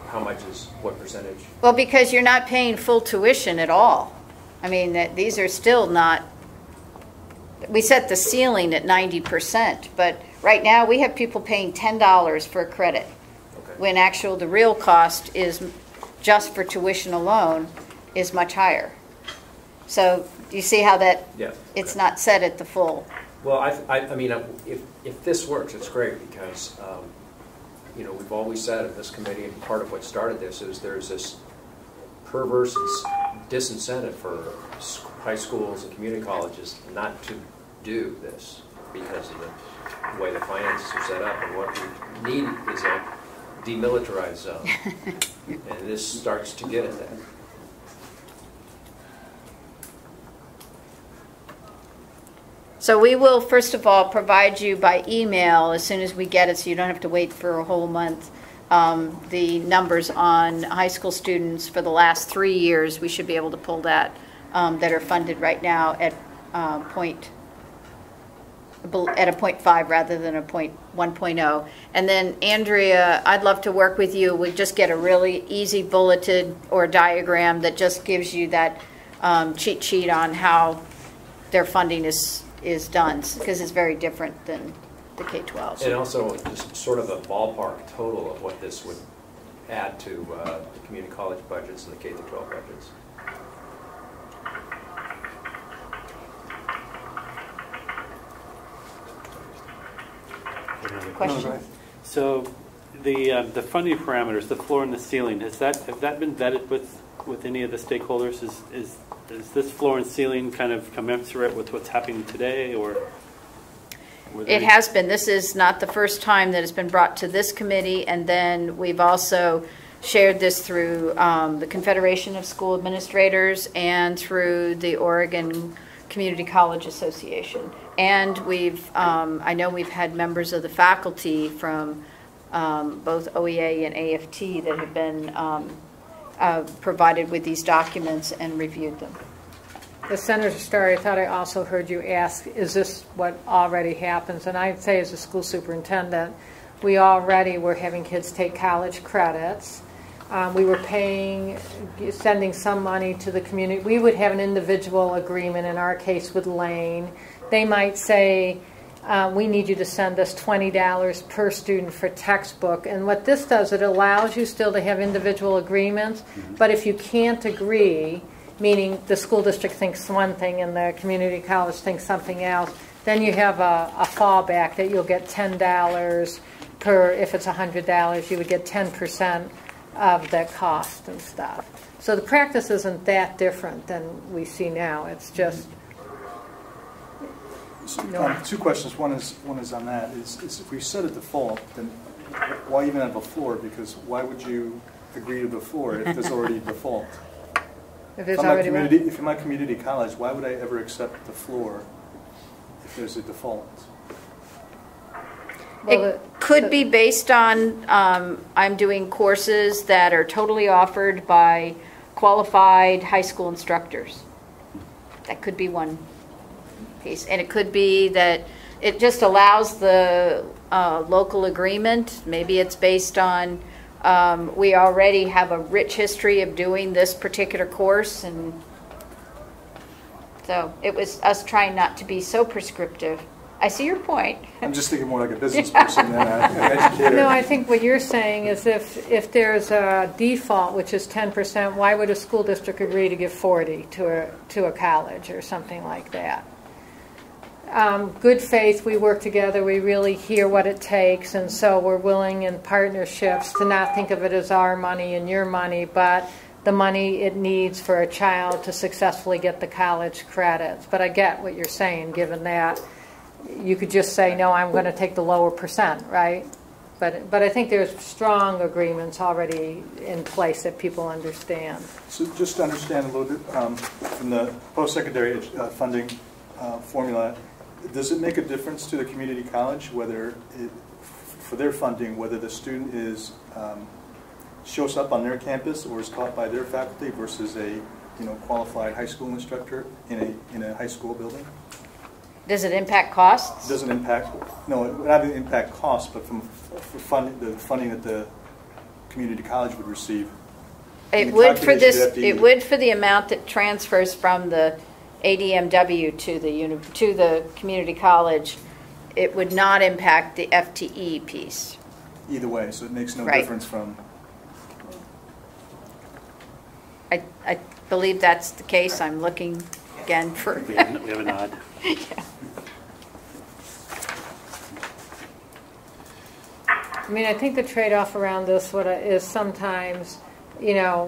how much is what percentage? Well, because you're not paying full tuition at all. I mean, these are still not. We set the ceiling at 90%, but right now we have people paying $10 for a credit. Okay. when the real cost is just for tuition alone is much higher. So you see how that, Yeah. it's not set at the full. Well, I mean, if this works, it's great because, you know, we've always said in this committee, and part of what started this is there's this perverse disincentive for high schools and community colleges not to do this because of the way the finances are set up. And what we need is a demilitarized zone. And this starts to get at that. So we will, first of all, provide you by email as soon as we get it, so you don't have to wait for a whole month, the numbers on high school students for the last 3 years. We should be able to pull that, that are funded right now at a 0.5 rather than a 1.0. And then, Andrea, I'd love to work with you. We just get a really easy bulleted or diagram that just gives you that cheat sheet on how their funding is done, because it's very different than the K-12. And also just sort of a ballpark total of what this would add to the community college budgets and the K-12 budgets. Question? So the funding parameters, the floor and the ceiling, have that been vetted with any of the stakeholders? Is this floor and ceiling kind of commensurate with what's happening today, or? It has been. This is not the first time that it's been brought to this committee, and then we've also shared this through the Confederation of School Administrators and through the Oregon Community College Association. And we've, I know we've had members of the faculty from both OEA and AFT that have been provided with these documents and reviewed them. The Senator Starr, I thought I also heard you ask, is this what already happens? And I'd say as a school superintendent, we already were having kids take college credits. We were sending some money to the community. We would have an individual agreement, in our case with Lane. They might say, we need you to send us $20 per student for textbook. And what this does, it allows you still to have individual agreements, but if you can't agree, meaning the school district thinks one thing and the community college thinks something else, then you have a fallback that you'll get $10 per, if it's $100, you would get 10% of the cost and stuff. So the practice isn't that different than we see now. It's just... Two questions. One is on that. Is if we set a default, then why even have a floor? Because why would you agree to the floor if there's already a default? If I'm at community college, why would I ever accept the floor if there's a default? Well, it could be based on I'm doing courses that are totally offered by qualified high school instructors. That could be one piece. And it could be that it just allows the local agreement. Maybe it's based on we already have a rich history of doing this particular course, and so it was us trying not to be so prescriptive. I see your point. I'm just thinking more like a business person than an educator. No, I think what you're saying is if there's a default, which is 10%, why would a school district agree to give 40 to a college or something like that? Good faith, we work together, we really hear what it takes, and so we're willing in partnerships to not think of it as our money and your money, but the money it needs for a child to successfully get the college credits. But I get what you're saying, given that you could just say, no, I'm going to take the lower percent, right? But I think there's strong agreements already in place that people understand. So just to understand a little bit from the post-secondary funding formula, does it make a difference to the community college whether for their funding, whether the student shows up on their campus or is taught by their faculty versus a qualified high school instructor in a high school building? Does it impact costs? It doesn't impact. No, it would not impact costs, but for the funding that the community college would receive. It would for this. It would for the amount that transfers from the ADMW to the community college. It would not impact the FTE piece. either way, so it makes no Right. difference from. I believe that's the case. I'm looking again for. We have a nod. Yeah. I mean, I think the trade-off around this is sometimes, you know,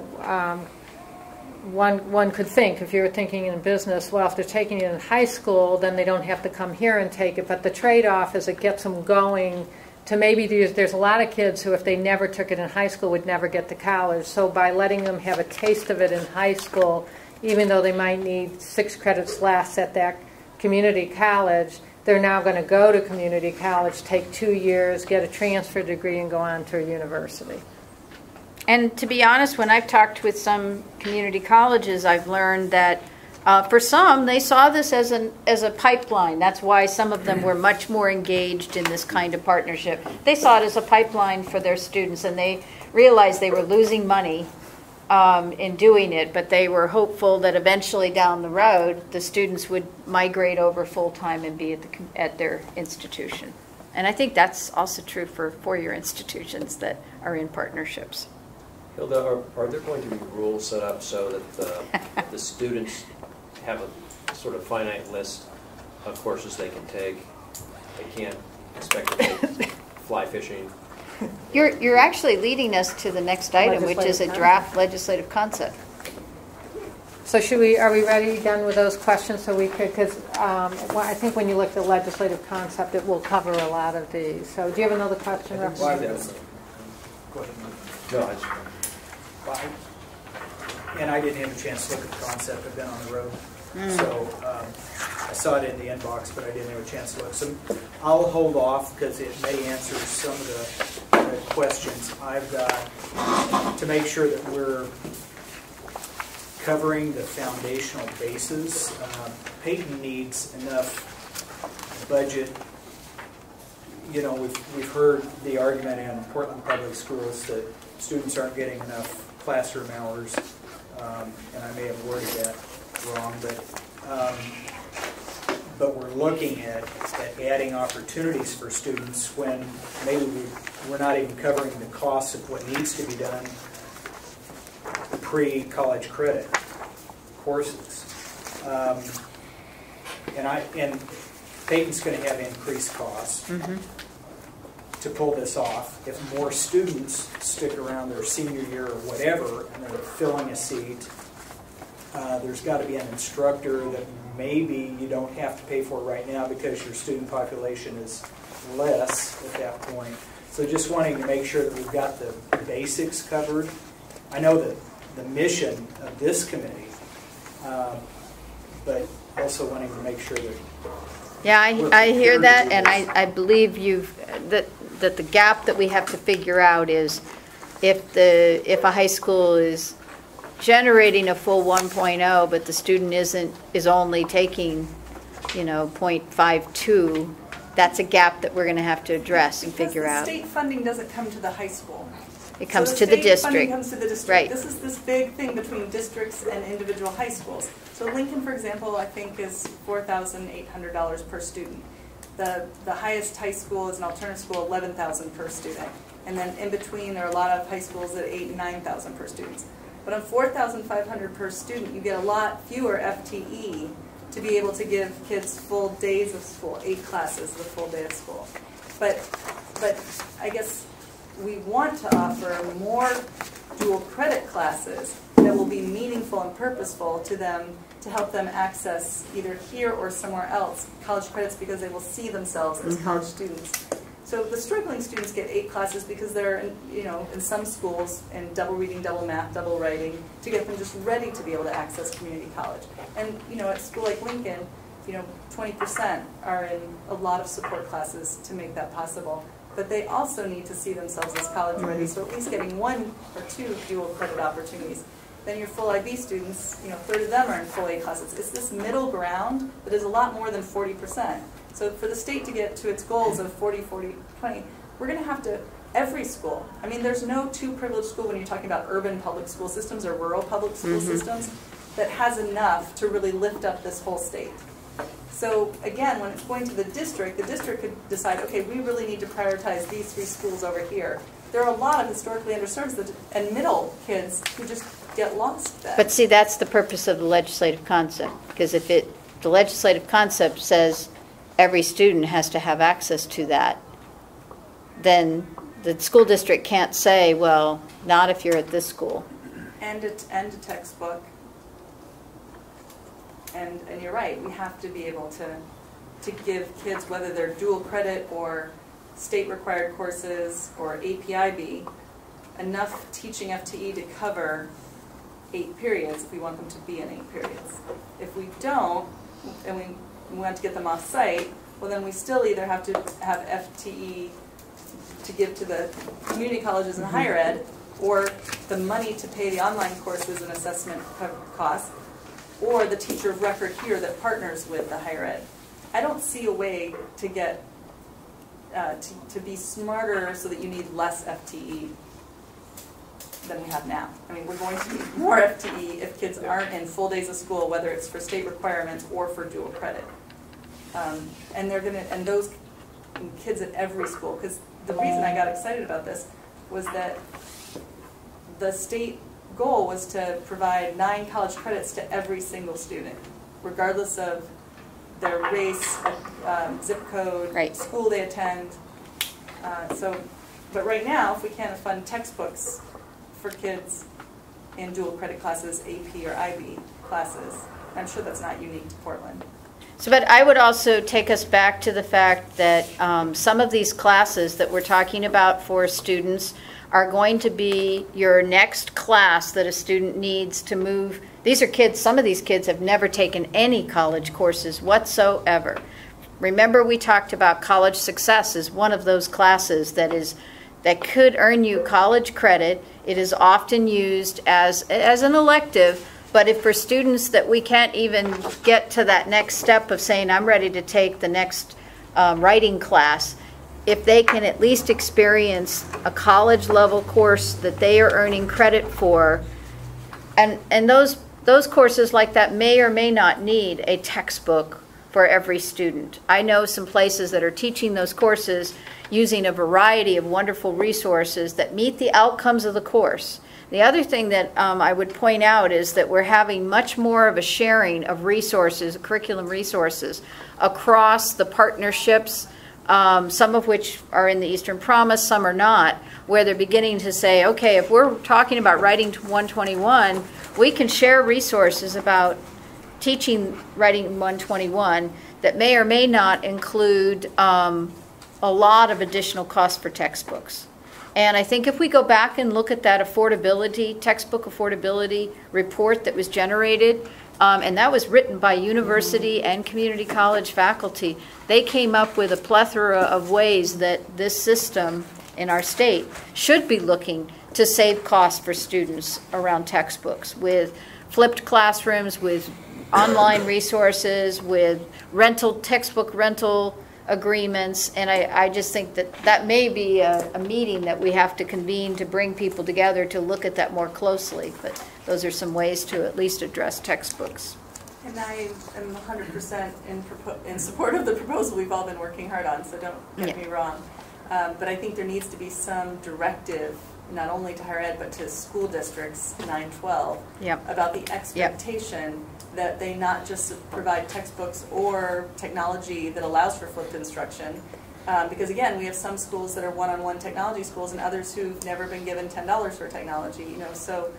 one could think, if you were thinking in business, well, if they're taking it in high school, then they don't have to come here and take it. But the trade-off is it gets them going to maybe there's a lot of kids who, if they never took it in high school, would never get to college. So by letting them have a taste of it in high school, even though they might need 6 credits less at that community college, they're now going to go to community college, take 2 years, get a transfer degree, and go on to a university. And to be honest, when I've talked with some community colleges, I've learned that for some, they saw this as a pipeline. That's why some of them were much more engaged in this kind of partnership. They saw it as a pipeline for their students, and they realized they were losing money in doing it, but they were hopeful that eventually down the road, the students would migrate over full-time and be at their institution. And I think that's also true for four-year institutions that are in partnerships. Hilda, are there going to be rules set up so that the students have a sort of finite list of courses they can take? They can't expect to take fly fishing. You're actually leading us to the next item, which is a draft legislative concept. So are we ready, done with those questions? So we could, because I think when you look at the legislative concept, it will cover a lot of these. So do you have another question, Representative? No, and I didn't have a chance to look at the concept. I've been on the road. So I saw it in the inbox, but I didn't have a chance to look. So I'll hold off because it may answer some of the questions I've got to make sure that we're covering the foundational bases. Peyton needs enough budget. You know, we've heard the argument in Portland Public Schools that students aren't getting enough classroom hours, and I may have worded that wrong, but we're looking at adding opportunities for students when maybe we're not even covering the cost of what needs to be done pre-college credit courses. And Peyton's going to have increased costs to pull this off. If more students stick around their senior year or whatever and they're filling a seat, there's got to be an instructor that maybe you don't have to pay for right now because your student population is less at that point. So just wanting to make sure that we've got the basics covered. I know that the mission of this committee, but also wanting to make sure that... Yeah, I hear that, and I believe that the gap that we have to figure out is if a high school is generating a full 1.0, but the student is only taking, 0.52, that's a gap that we're going to have to address and figure out. State funding doesn't come to the high school. It comes to the district. Funding comes to the district. Right. This is this big thing between districts and individual high schools. So Lincoln, for example, I think is $4,800 per student. The highest high school is an alternative school, $11,000 per student. And then in between, there are a lot of high schools at $8,000 and $9,000 per student. But on $4,500 per student, you get a lot fewer FTE to be able to give kids full days of school, 8 classes, the full day of school. But I guess we want to offer more dual credit classes that will be meaningful and purposeful to them to help them access either here or somewhere else college credits because they will see themselves as college students. So the struggling students get 8 classes because they're, in some schools in double reading, double math, double writing to get them just ready to be able to access community college. And, at a school like Lincoln, 20% are in a lot of support classes to make that possible. But they also need to see themselves as college ready, so at least getting 1 or 2 dual credit opportunities. Then your full IB students, a third of them are in full A classes. It's this middle ground that is a lot more than 40%. So for the state to get to its goals of 40, 40, 20, we're going to have to, every school, there's no too privileged school when you're talking about urban public school systems or rural public school systems that has enough to really lift up this whole state. So again, when it's going to the district could decide, okay, we really need to prioritize these 3 schools over here. There are a lot of historically underserved and middle kids who just get lost then. But see, that's the purpose of the legislative concept, because if the legislative concept says every student has to have access to that, then the school district can't say, well, not if you're at this school. And a textbook. And you're right, we have to be able to give kids, whether they're dual credit or state required courses or APIB, enough teaching FTE to cover 8 periods if we want them to be in 8 periods. If we don't, and we want to get them off site, well then we still either have to have FTE to give to the community colleges and higher ed, or the money to pay the online courses and assessment costs, or the teacher of record here that partners with the higher ed. I don't see a way to get to be smarter so that you need less FTE than we have now. I mean, we're going to need more FTE if kids aren't in full days of school, whether it's for state requirements or for dual credit. And those kids at every school, because the reason I got excited about this was that the state goal was to provide 9 college credits to every single student, regardless of their race, zip code, right, school they attend. But right now, if we can't fund textbooks for kids in dual credit classes, AP or IB classes, I'm sure that's not unique to Portland. So, but I would also take us back to the fact that some of these classes that we're talking about for students are going to be your next class that a student needs to move. These are kids, some of these kids have never taken any college courses whatsoever. Remember, we talked about college success as one of those classes that could earn you college credit. It is often used as an elective, but if for students that we can't even get to that next step of saying, I'm ready to take the next writing class, if they can at least experience a college level course that they are earning credit for, and those courses like that may or may not need a textbook for every student. I know some places that are teaching those courses using a variety of wonderful resources that meet the outcomes of the course. The other thing that I would point out is that we're having much more of a sharing of resources, curriculum resources, across the partnerships, some of which are in the Eastern Promise, some are not, where they're beginning to say, okay, if we're talking about Writing 121, we can share resources about teaching Writing 121 that may or may not include a lot of additional costs for textbooks. And I think if we go back and look at that affordability, textbook affordability report that was generated, and that was written by university and community college faculty, they came up with a plethora of ways that this system in our state should be looking to save costs for students around textbooks, with flipped classrooms, with online resources, with textbook rental agreements. And I just think that may be a meeting that we have to convene to bring people together to look at that more closely. But those are some ways to at least address textbooks. And I am 100% in support of the proposal we've all been working hard on, so don't get me wrong. But I think there needs to be some directive, not only to higher ed, but to school districts, 9-12, about the expectation that they not just provide textbooks or technology that allows for flipped instruction. Because again, we have some schools that are one-on-one technology schools and others who've never been given $10 for technology, so,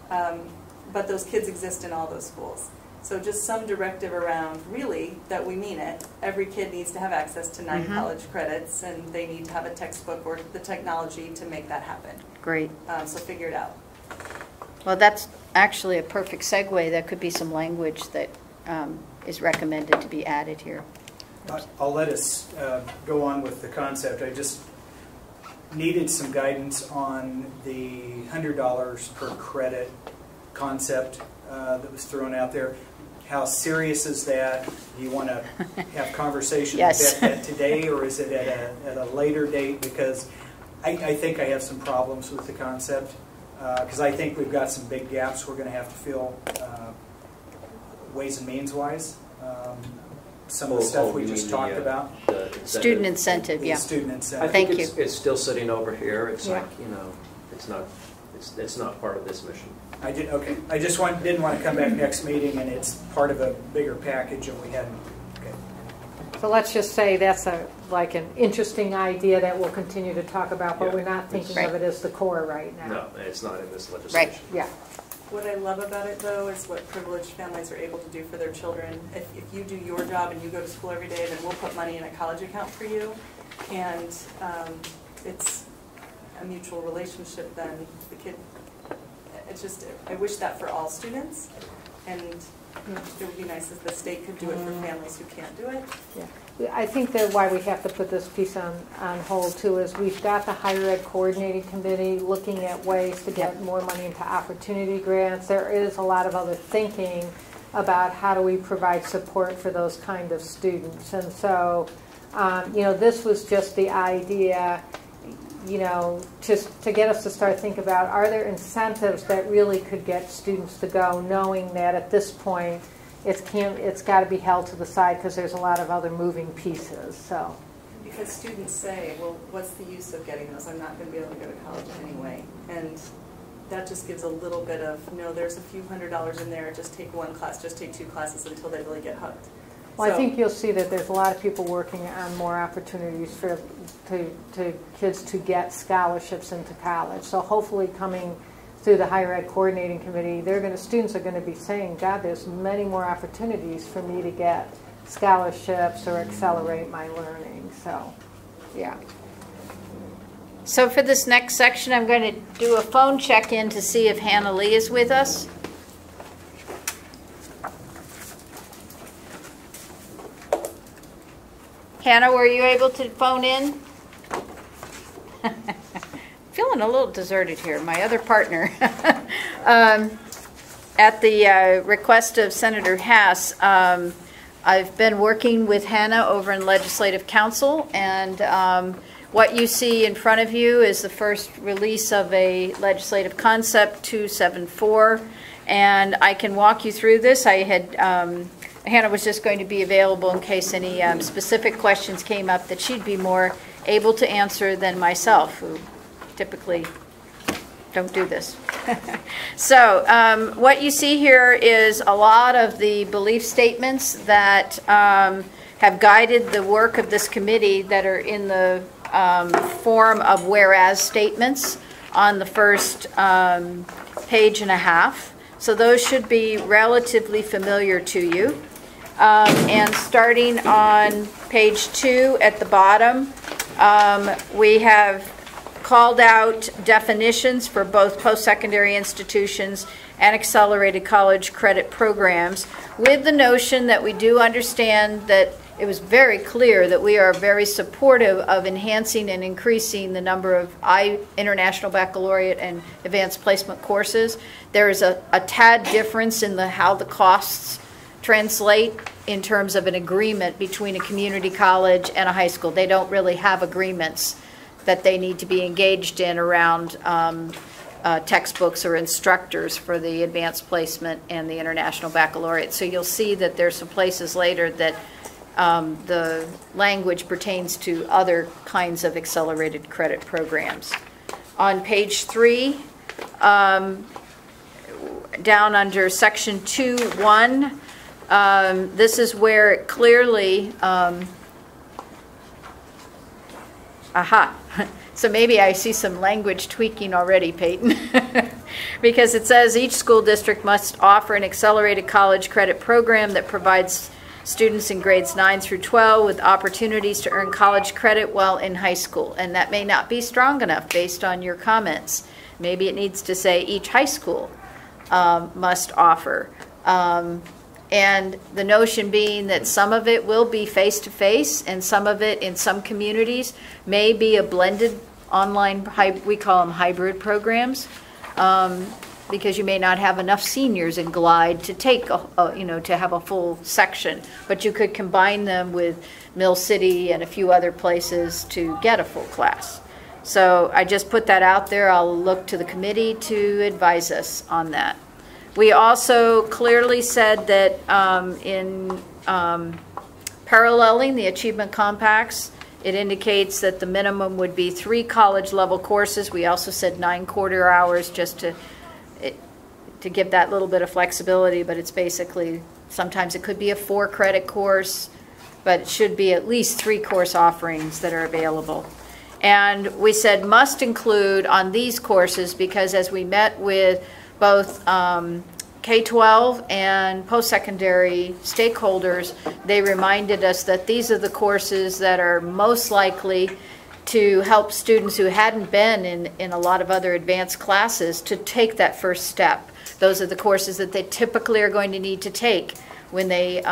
but those kids exist in all those schools. So just some directive around, really, that we mean it. Every kid needs to have access to 9 college credits, and they need to have a textbook or the technology to make that happen. Great. So figure it out. Well, that's actually a perfect segue. That could be some language that is recommended to be added here. I'll let us go on with the concept. I just needed some guidance on the $100 per credit concept that was thrown out there. How serious is that? Do you want to have conversations about that today, or is it at a later date? Because I think I have some problems with the concept, because I think we've got some big gaps we're going to have to fill ways and means wise. some of the stuff we just talked about? Student incentive, yeah. Student incentive. I think Thank it's still sitting over here. It's Yeah. like, you know, it's not part of this mission. Okay. I just didn't want to come back next meeting and it's part of a bigger package and we hadn't. Okay. So let's just say that's like an interesting idea that we'll continue to talk about, but Yeah. we're not thinking Right. of it as the core right now. No, it's not in this legislation. Right. Yeah. What I love about it, though, is what privileged families are able to do for their children. If you do your job and you go to school every day, then we'll put money in a college account for you. And it's a mutual relationship then. The kid, it's just, I wish that for all students. And it would be nice if the state could do it for families who can't do it. Yeah. I think that why we have to put this piece on hold too is we've got the higher ed coordinating committee looking at ways to get more money into opportunity grants. There is a lot of other thinking about how do we provide support for those kind of students. And so, you know, this was just the idea, you know, just to get us to start thinking about, are there incentives that really could get students to go, knowing that at this point it's got to be held to the side because there's a lot of other moving pieces. So Because students say, well, what's the use of getting those? I'm not going to be able to go to college anyway. And that just gives a little bit of, no, there's a few $100s in there, just take one class, just take 2 classes until they really get hooked. well, So, I think you'll see that there's a lot of people working on more opportunities for to kids to get scholarships into college. So hopefully coming through the higher ed coordinating committee, students are going to be saying, God, there's many more opportunities for me to get scholarships or accelerate my learning. So, yeah. So for this next section, I'm going to do a phone check-in to see if Hannah Lee is with us. Hannah, were you able to phone in? Feeling a little deserted here. My other partner, at the request of Senator Hass, I've been working with Hannah over in Legislative Council, and what you see in front of you is the first release of a legislative concept 274, and I can walk you through this. I had Hannah was just going to be available in case any specific questions came up that she'd be more able to answer than myself, who typically don't do this. So what you see here is a lot of the belief statements that have guided the work of this committee that are in the form of whereas statements on the first page and a half. So those should be relatively familiar to you. And starting on page 2 at the bottom, we have called out definitions for both post-secondary institutions and accelerated college credit programs, with the notion that we do understand that it was very clear that we are very supportive of enhancing and increasing the number of International Baccalaureate and Advanced Placement courses. There is a tad difference in how the costs translate in terms of an agreement between a community college and a high school. They don't really have agreements that they need to be engaged in around textbooks or instructors for the advanced placement and the International Baccalaureate. So you'll see that there's some places later that the language pertains to other kinds of accelerated credit programs. On page 3, down under section 2.1, this is where it clearly, so maybe I see some language tweaking already, Peyton, because it says each school district must offer an accelerated college credit program that provides students in grades 9 through 12 with opportunities to earn college credit while in high school. And that may not be strong enough based on your comments. Maybe it needs to say each high school must offer. And the notion being that some of it will be face-to-face and some of it in some communities may be a blended online, we call them hybrid programs, because you may not have enough seniors in Glide to take, to have a full section, but you could combine them with Mill City and a few other places to get a full class. So I just put that out there. I'll look to the committee to advise us on that. We also clearly said that in paralleling the achievement compacts. It indicates that the minimum would be 3 college level courses. We also said 9 quarter hours just to give that little bit of flexibility, but it's basically, sometimes it could be a 4 credit course, but it should be at least 3 course offerings that are available. And we said must include on these courses, because as we met with both K-12 and post-secondary stakeholders, they reminded us that these are the courses that are most likely to help students who hadn't been in a lot of other advanced classes to take that first step. Those are the courses that they typically are going to need to take when they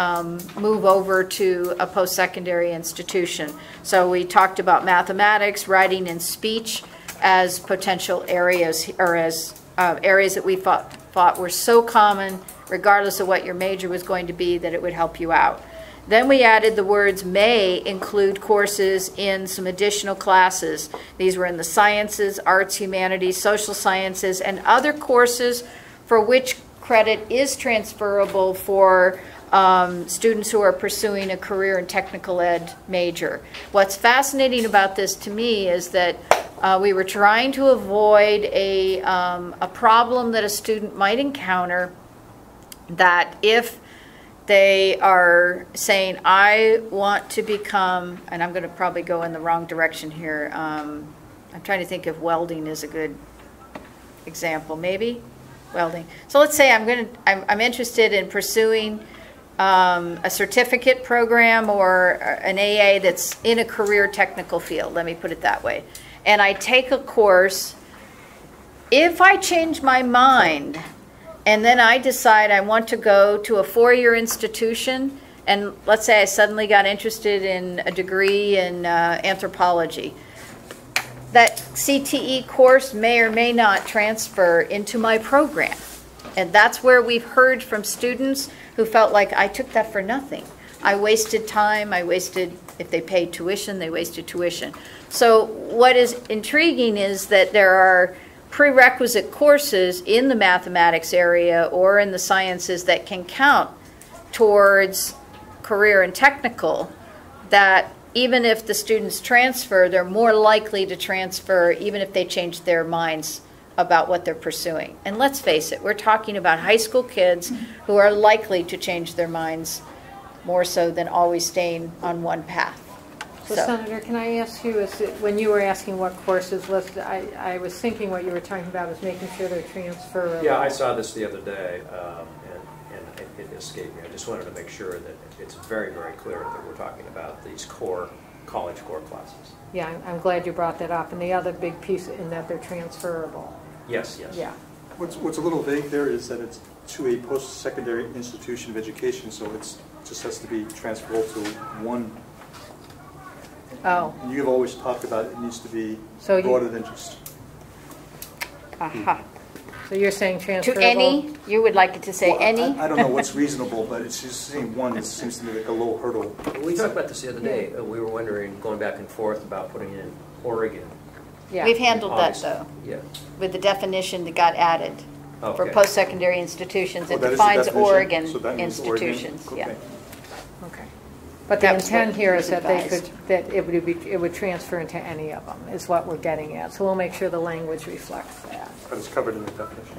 move over to a post-secondary institution. So we talked about mathematics, writing, and speech as potential areas, or as areas that we thought were so common, regardless of what your major was going to be, that it would help you out. Then we added the words may include courses in some additional classes. These were in the sciences, arts, humanities, social sciences, and other courses for which credit is transferable for students who are pursuing a career in technical ed major. What's fascinating about this to me is that we were trying to avoid a problem that a student might encounter, that if they are saying, I want to become, and I'm going to probably go in the wrong direction here. I'm trying to think if welding is a good example. Maybe welding. So let's say I'm interested in pursuing a certificate program or an AA that's in a career technical field. Let me put it that way. And I take a course. If I change my mind and then I decide I want to go to a 4-year institution, and let's say I suddenly got interested in a degree in anthropology, that CTE course may or may not transfer into my program. And that's where we've heard from students who felt like, I took that for nothing. I wasted time, I wasted, if they paid tuition, they wasted tuition. So what is intriguing is that there are prerequisite courses in the mathematics area or in the sciences that can count towards career and technical, that even if the students transfer, they're more likely to transfer even if they change their minds about what they're pursuing. And let's face it, we're talking about high school kids who are likely to change their minds more so than always staying on one path. So, Senator, can I ask you, when you were asking what courses listed, I was thinking what you were talking about is making sure they're transferable. Yeah, I saw this the other day, and it escaped me. I just wanted to make sure that it's very, very clear that we're talking about these core college core classes. Yeah, I'm glad you brought that up. And the other big piece in that they're transferable. Yes, yes. Yeah. What's a little vague there is that it's to a post-secondary institution of education, so it just has to be transferable to one. Oh. And you've always talked about it needs to be so broader than just. Aha. So you're saying transferable? To any? You would like it to say Well, any? I don't know what's reasonable, but it's just saying one. It seems to me like a low hurdle. We talked about this the other day. We were wondering, going back and forth, about putting in Oregon. Yeah. We've handled that, though, yeah, with the definition that got added for post-secondary institutions. It that defines Oregon so institutions. Oregon. Yeah. Okay. But the intent here is that it would transfer into any of them, is what we're getting at. So we'll make sure the language reflects that. But it's covered in the definition.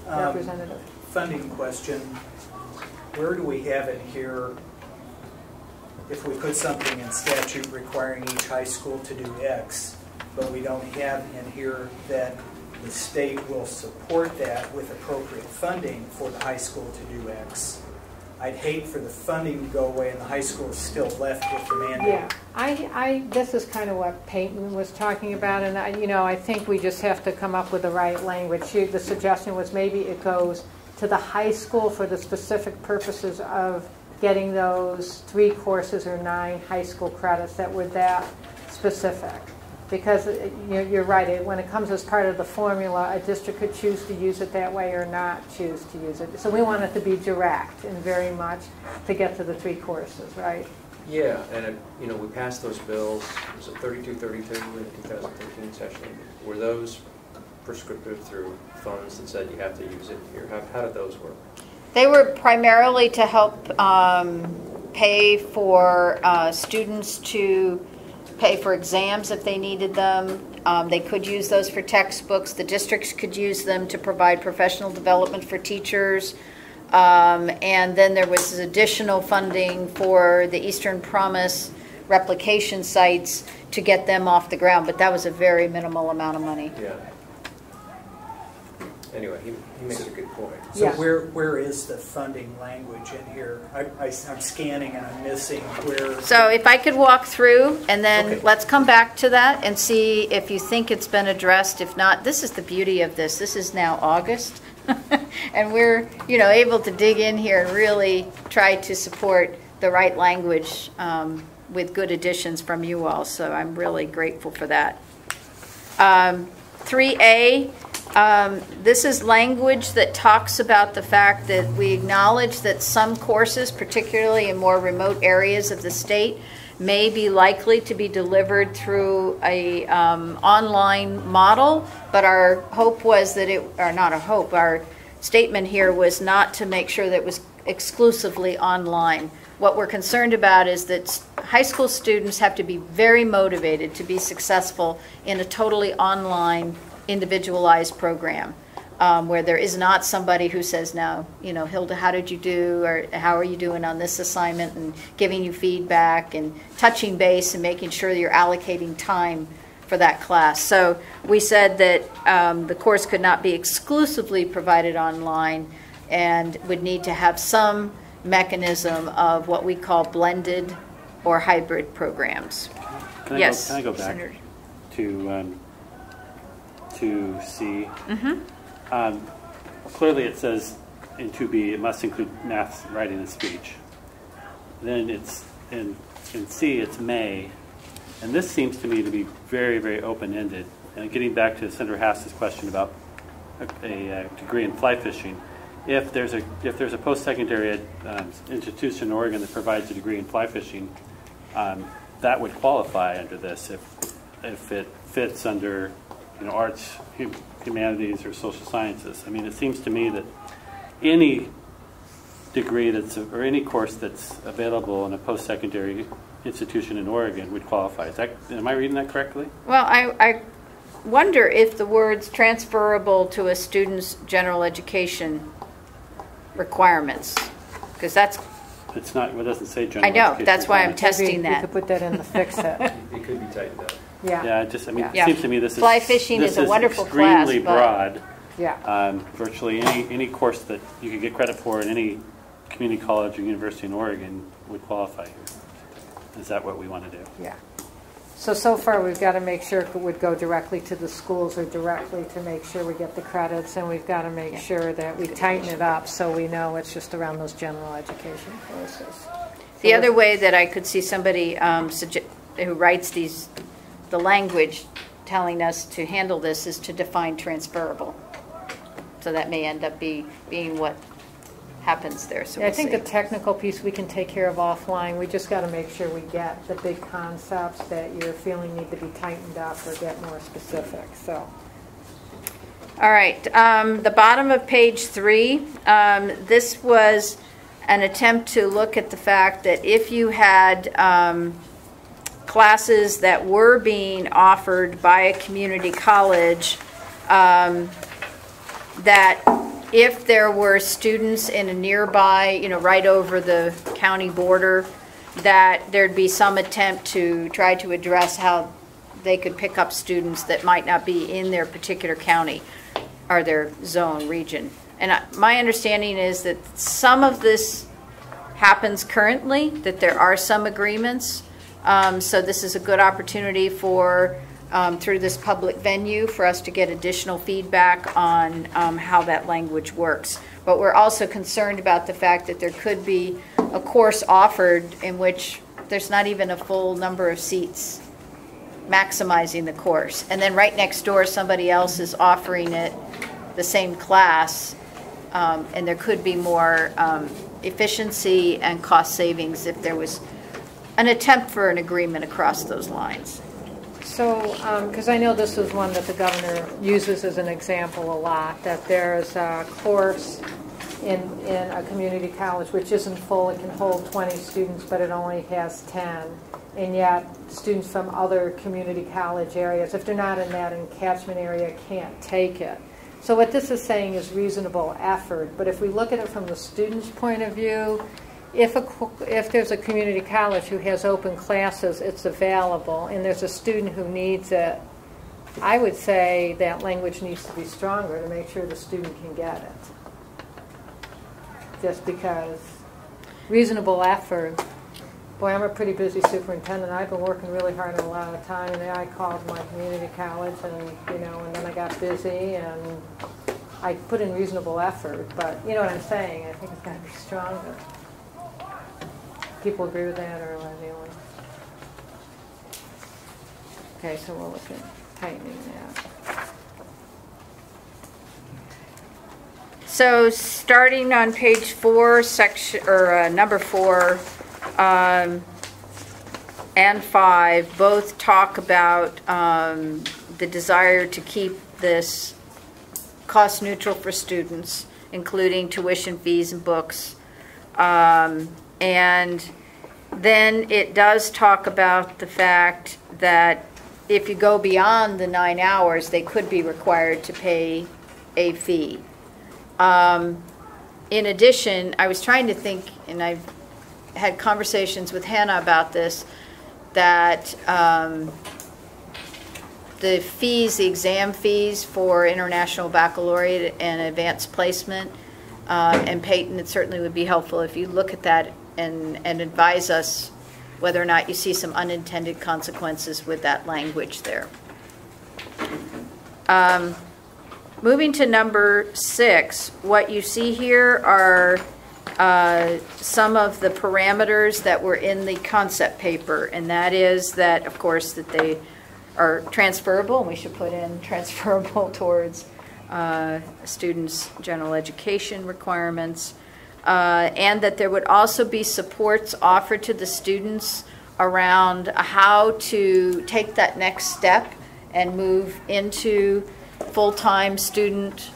Representative. Funding question. Where do we have it here? If we put something in statute requiring each high school to do X, but we don't have in here that the state will support that with appropriate funding for the high school to do X. I'd hate for the funding to go away and the high school is still left with the mandate. Yeah, this is kind of what Peyton was talking about, and I think we just have to come up with the right language. The suggestion was maybe it goes to the high school for the specific purposes of getting those 3 courses or 9 high school credits that were that specific. Because you're right, when it comes as part of the formula, a district could choose to use it that way or not choose to use it. So we want it to be direct and very much to get to the 3 courses, right? Yeah, and we passed those bills. Was it 3232 in the 2013 session? Were those prescriptive through funds that said you have to use it here? How did those work? They were primarily to help pay for students to pay for exams if they needed them. They could use those for textbooks. The districts could use them to provide professional development for teachers. And then there was additional funding for the Eastern Promise replication sites to get them off the ground, but that was a very minimal amount of money. Yeah. Anyway, he makes a good point. So Yeah. where is the funding language in here? I'm scanning and I'm missing where. So if I could walk through, and then Okay. let's come back to that and see if you think it's been addressed. If not, this is the beauty of this. This is now August, and we're able to dig in here and really try to support the right language with good additions from you all. So I'm really grateful for that. 3A. This is language that talks about the fact that we acknowledge that some courses, particularly in more remote areas of the state, may be likely to be delivered through a online model, but our hope was that our statement here was not to make sure that it was exclusively online. What we're concerned about is that high school students have to be very motivated to be successful in a totally online individualized program, where there is not somebody who says, now, Hilda, how did you do, or how are you doing on this assignment, and giving you feedback and touching base and making sure that you're allocating time for that class. So we said that the course could not be exclusively provided online and would need to have some mechanism of what we call blended or hybrid programs. Can I go back Senator. to C? Mm-hmm. Clearly it says in 2B it must include math, writing, and speech. Then it's in C it's may, and this seems to me to be very, very open-ended. And getting back to Senator Hass's question about a degree in fly fishing, if there's a post-secondary institution in Oregon that provides a degree in fly fishing, that would qualify under this if it fits under arts, humanities, or social sciences. I mean, it seems to me that any degree or any course that's available in a post-secondary institution in Oregon would qualify. Am I reading that correctly? Well, I wonder if the words transferable to a student's general education requirements, because it's not. It doesn't say general. I know. Education That's why I'm requirements. testing You that. could put that in the fix it. It could be tightened up. Yeah. Yeah, it Yeah. seems to me this Fly fishing is a wonderful class, extremely but- broad. Yeah. Virtually any course that you could get credit for in any community college or university in Oregon would qualify here. Is that what we want to do? Yeah. So far we've got to make sure it would go directly to the schools or directly to make sure we get the credits, and we've got to make sure that we tighten it up so we know it's just around those general education courses. The other way that I could see somebody who writes the language telling us to handle this is to define transferable. So that may end up being what happens there. So I think the technical piece we can take care of offline. We just got to make sure we get the big concepts that you're feeling need to be tightened up or get more specific. So. All right, the bottom of page 3, this was an attempt to look at the fact that if you had classes that were being offered by a community college, that if there were students in a nearby, right over the county border, that there'd be some attempt to try to address how they could pick up students that might not be in their particular county or their zone region. And my understanding is that some of this happens currently, that there are some agreements. So this is a good opportunity for, through this public venue, for us to get additional feedback on how that language works. But we're also concerned about the fact that there could be a course offered in which there's not even a full number of seats maximizing the course. And then right next door, somebody else is offering it, the same class, and there could be more efficiency and cost savings if there was an attempt for an agreement across those lines. So, because I know this is one that the governor uses as an example a lot, that there's a course in a community college, which isn't full. It can hold 20 students, but it only has 10. And yet, students from other community college areas, if they're not in that catchment area, can't take it. So what this is saying is reasonable effort. But if we look at it from the student's point of view, if there's a community college who has open classes, it's available, and there's a student who needs it, I would say that language needs to be stronger to make sure the student can get it. Just because reasonable effort. Boy, I'm a pretty busy superintendent. I've been working really hard on a lot of time, and then I called my community college, and and then I got busy, and I put in reasonable effort. But you know what I'm saying? I think it's got to be stronger. People agree with that, or am I the only? Okay, so we'll look at tightening that. So starting on page 4, section or number 4 and 5, both talk about the desire to keep this cost neutral for students, including tuition fees and books. And then it does talk about the fact that if you go beyond the 9 hours, they could be required to pay a fee. In addition, I was trying to think, and I've had conversations with Hannah about this, that the fees, the exam fees for international baccalaureate and advanced placement, and Peyton, it certainly would be helpful if you look at that and advise us whether or not you see some unintended consequences with that language there. Moving to number 6, what you see here are some of the parameters that were in the concept paper, and that is that, of course, that they are transferable, and we should put in transferable towards students' general education requirements, and that there would also be supports offered to the students around how to take that next step and move into full-time student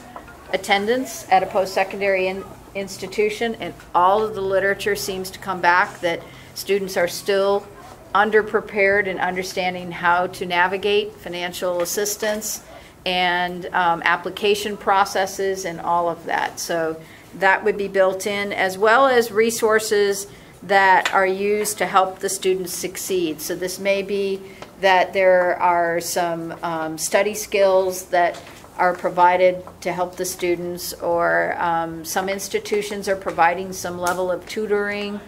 attendance at a post-secondary institution. And all of the literature seems to come back that students are still underprepared in understanding how to navigate financial assistance and application processes and all of that. So that would be built in, as well as resources that are used to help the students succeed. So this may be that there are some study skills that are provided to help the students, or some institutions are providing some level of tutoring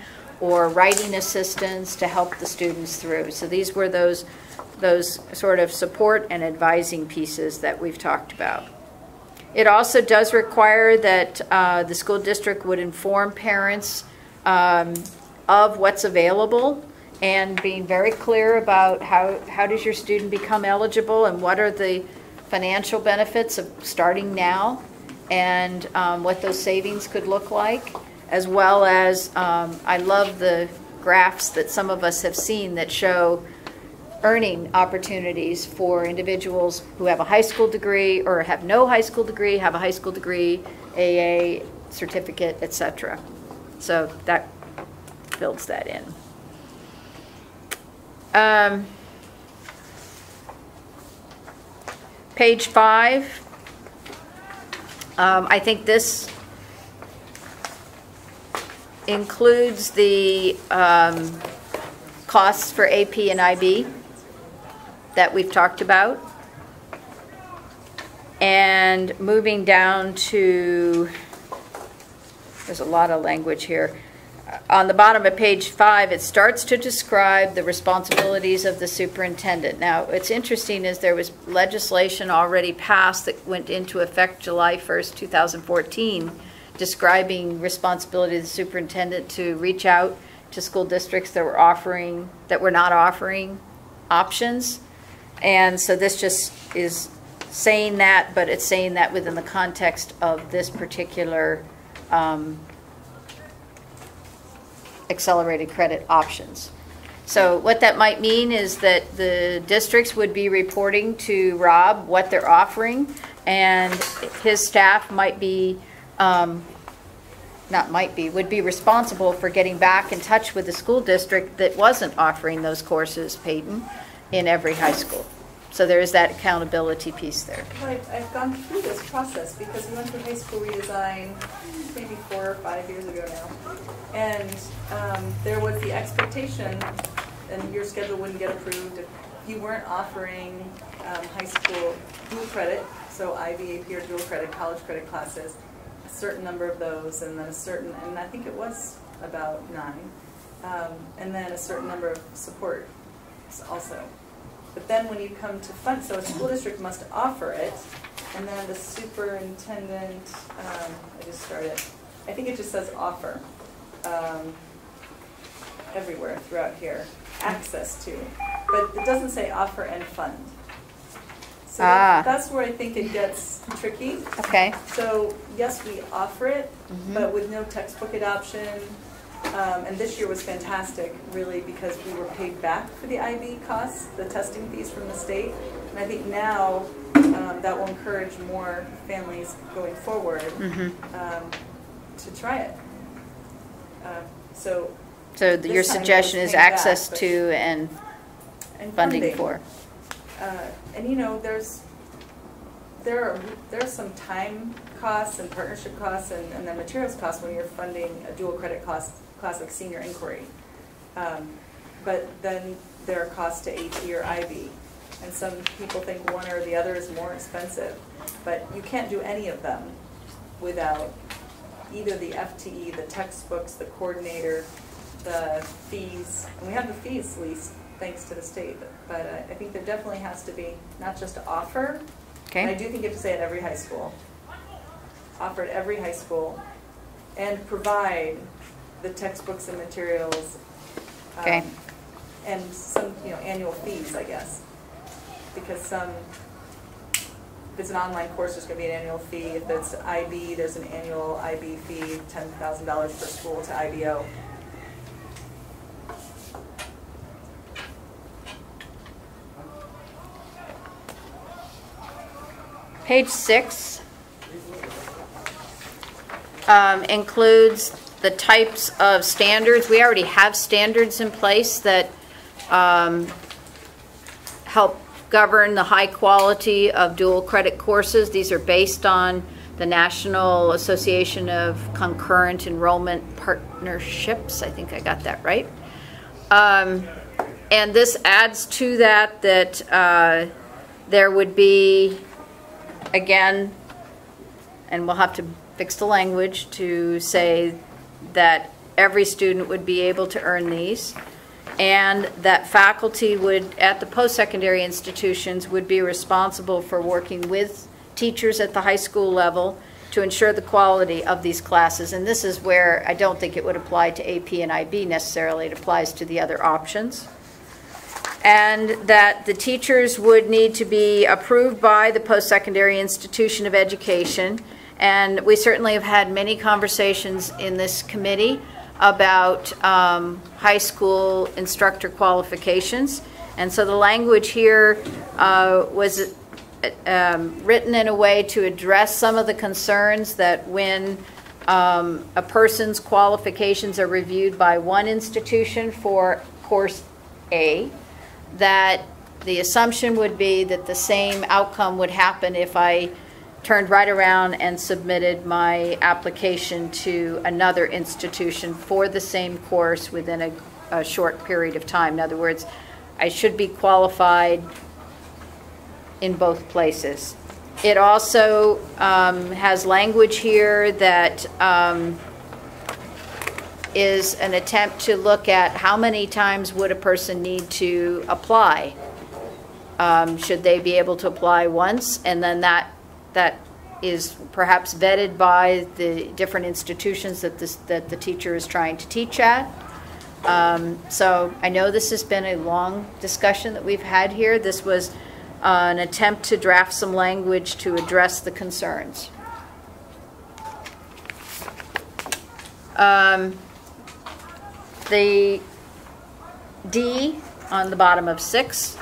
or writing assistance to help the students through. So these were those sort of support and advising pieces that we've talked about. It also does require that the school district would inform parents of what's available, and being very clear about how does your student become eligible and what are the financial benefits of starting now, and what those savings could look like, as well as I love the graphs that some of us have seen that show earning opportunities for individuals who have a high school degree or have no high school degree, have a high school degree, AA certificate, etc. So that builds that in. Page 5, I think this includes the costs for AP and IB that we've talked about. And moving down to, there's a lot of language here. On the bottom of page 5, it starts to describe the responsibilities of the superintendent. Now, what's interesting is there was legislation already passed that went into effect July 1st, 2014, describing responsibility of the superintendent to reach out to school districts that were not offering options. And so this just is saying that, but it's saying that within the context of this particular accelerated credit options. So what that might mean is that the districts would be reporting to Rob what they're offering, and his staff might be would be responsible for getting back in touch with the school district that wasn't offering those courses, Peyton, in every high school. So there is that accountability piece there. Well, I've gone through this process because we went through high school redesign maybe 4 or 5 years ago now. And there was the expectation, and your schedule wouldn't get approved if you weren't offering high school dual credit, so IB, AP, or dual credit, college credit classes, a certain number of those, and then a certain, and I think it was about 9, and then a certain number of support also. But then when you come to fund, so a school district must offer it, and then the superintendent, I just started, I think it just says offer everywhere throughout here, access to, but it doesn't say offer and fund. So that's where I think it gets tricky. Okay. So yes, we offer it, but with no textbook adoption. And this year was fantastic, really, because we were paid back for the IB costs, the testing fees from the state. And I think now that will encourage more families going forward to try it. So your suggestion is access to and funding for. And you know, there are some time costs and partnership costs and then materials costs when you're funding a dual credit class like senior inquiry. But then there are costs to AP or IB. And some people think one or the other is more expensive. But you can't do any of them without either the FTE, the textbooks, the coordinator, the fees. And we have the fees leased thanks to the state. But I think there definitely has to be not just to offer. Okay. And I do think you have to say at every high school. Offer at every high school. And provide the textbooks and materials, and some annual fees, I guess, because if it's an online course, there's going to be an annual fee. If it's IB, there's an annual IB fee, $10,000 per school to IBO. Page 6 includes the types of standards. We already have standards in place that help govern the high quality of dual credit courses. These are based on the National Association of Concurrent Enrollment Partnerships. I think I got that right. And this adds to that there would be, again, and we'll have to fix the language to say that every student would be able to earn these, and that faculty would, at the post-secondary institutions, would be responsible for working with teachers at the high school level to ensure the quality of these classes. And this is where I don't think it would apply to AP and IB necessarily. It applies to the other options. And that the teachers would need to be approved by the post-secondary institution of education. And we certainly have had many conversations in this committee about high school instructor qualifications. And so the language here was written in a way to address some of the concerns that when a person's qualifications are reviewed by one institution for course A, that the assumption would be that the same outcome would happen if I turned right around and submitted my application to another institution for the same course within a short period of time. In other words, I should be qualified in both places. It also has language here that is an attempt to look at how many times would a person need to apply. Should they be able to apply once, and then that is perhaps vetted by the different institutions that the teacher is trying to teach at. So I know this has been a long discussion that we've had here. This was an attempt to draft some language to address the concerns. The D on the bottom of 6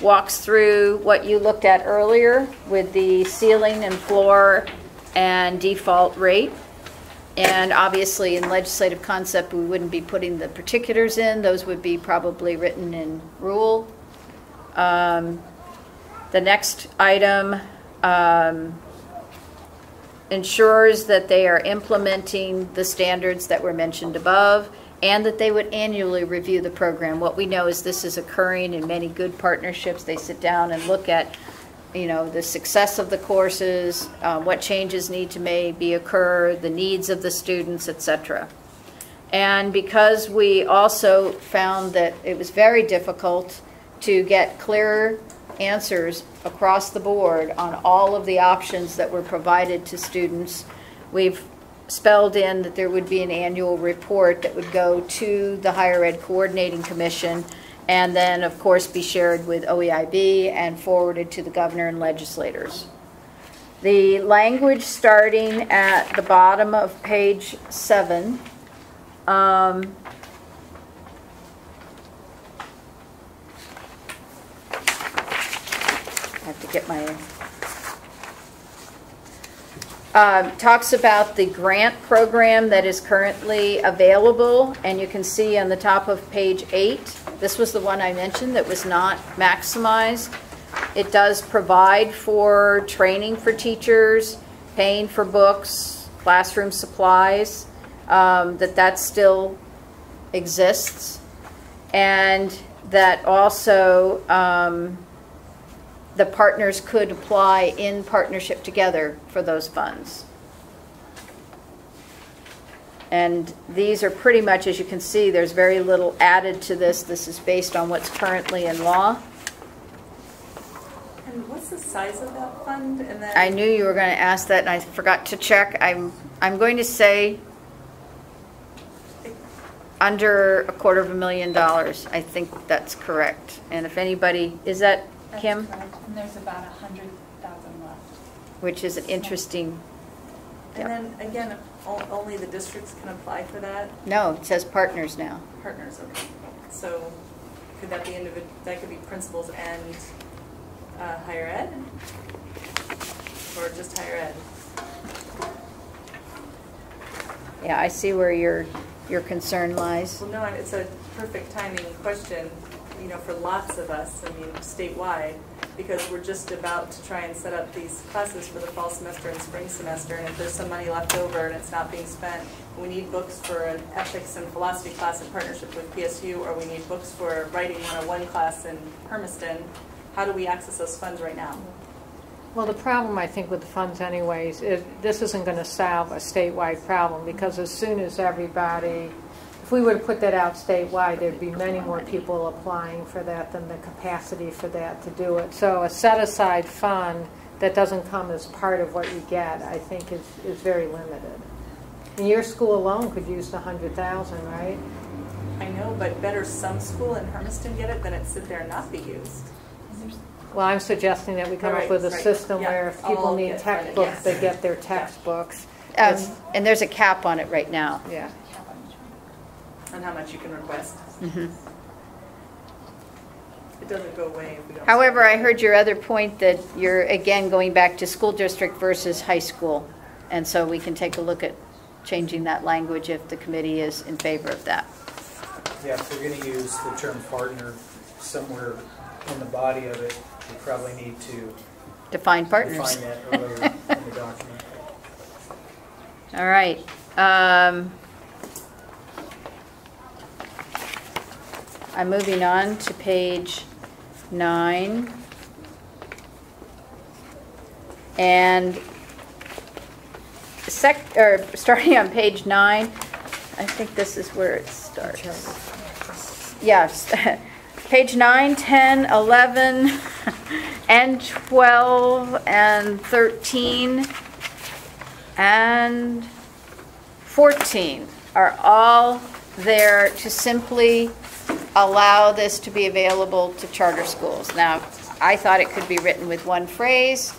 walks through what you looked at earlier with the ceiling and floor and default rate. And obviously in legislative concept, we wouldn't be putting the particulars in. Those would be probably written in rule. The next item ensures that they are implementing the standards that were mentioned above, and that they would annually review the program. What we know is this is occurring in many good partnerships. They sit down and look at, you know, the success of the courses, what changes need to maybe occur, the needs of the students, etc. And because we also found that it was very difficult to get clear answers across the board on all of the options that were provided to students, we've spelled in that there would be an annual report that would go to the Higher Ed Coordinating Commission, and then of course be shared with OEIB and forwarded to the governor and legislators. The language starting at the bottom of page 7 I have to get my talks about the grant program that is currently available, and you can see on the top of page 8, this was the one I mentioned that was not maximized. It does provide for training for teachers, paying for books, classroom supplies, that still exists, and that also the partners could apply in partnership together for those funds. And these are pretty much, as you can see, there's very little added to this. This is based on what's currently in law. And what's the size of that fund? And then I knew you were going to ask that, and I forgot to check. I'm going to say under $250,000. I think that's correct. And if anybody, is that That's Kim? correct. And there's about 100,000 left. Which is an interesting. And Yep. then again, only the districts can apply for that? No, it says partners now. Partners, okay. So could that be that could be principals and higher ed? Or just higher ed? Yeah, I see where your concern lies. Well, no, it's a perfect timing question, you know, for lots of us, I mean, statewide, because we're just about to try and set up these classes for the fall semester and spring semester, and if there's some money left over and it's not being spent, we need books for an ethics and philosophy class in partnership with PSU, or we need books for a writing 101 class in Hermiston. How do we access those funds right now? Well, the problem, I think, with the funds anyways, is this isn't going to solve a statewide problem, because as soon as everybody, if we were to put that out statewide, there'd be many more people applying for that than the capacity for that to do it. So a set-aside fund that doesn't come as part of what you get, I think, is very limited. And your school alone could use the $100,000, right? I know, but better some school in Hermiston get it than it sit there and not be used. Well, I'm suggesting that we come up with a system where if people All need get textbooks, credit, they yes. get their textbooks. And there's a cap on it right now. Yeah. On how much you can request. Mm-hmm. It doesn't go away if we don't. However, I heard your other point that you're, again, going back to school district versus high school. And so we can take a look at changing that language if the committee is in favor of that. Yeah, if they're going to use the term partner somewhere in the body of it, we probably need to Define partners. define that earlier in the document. All right. I'm moving on to page 9. And starting on page 9, I think this is where it starts. Yes. Page 9, 10, 11, and 12, and 13, and 14 are all there to simply allow this to be available to charter schools. Now, I thought it could be written with one phrase,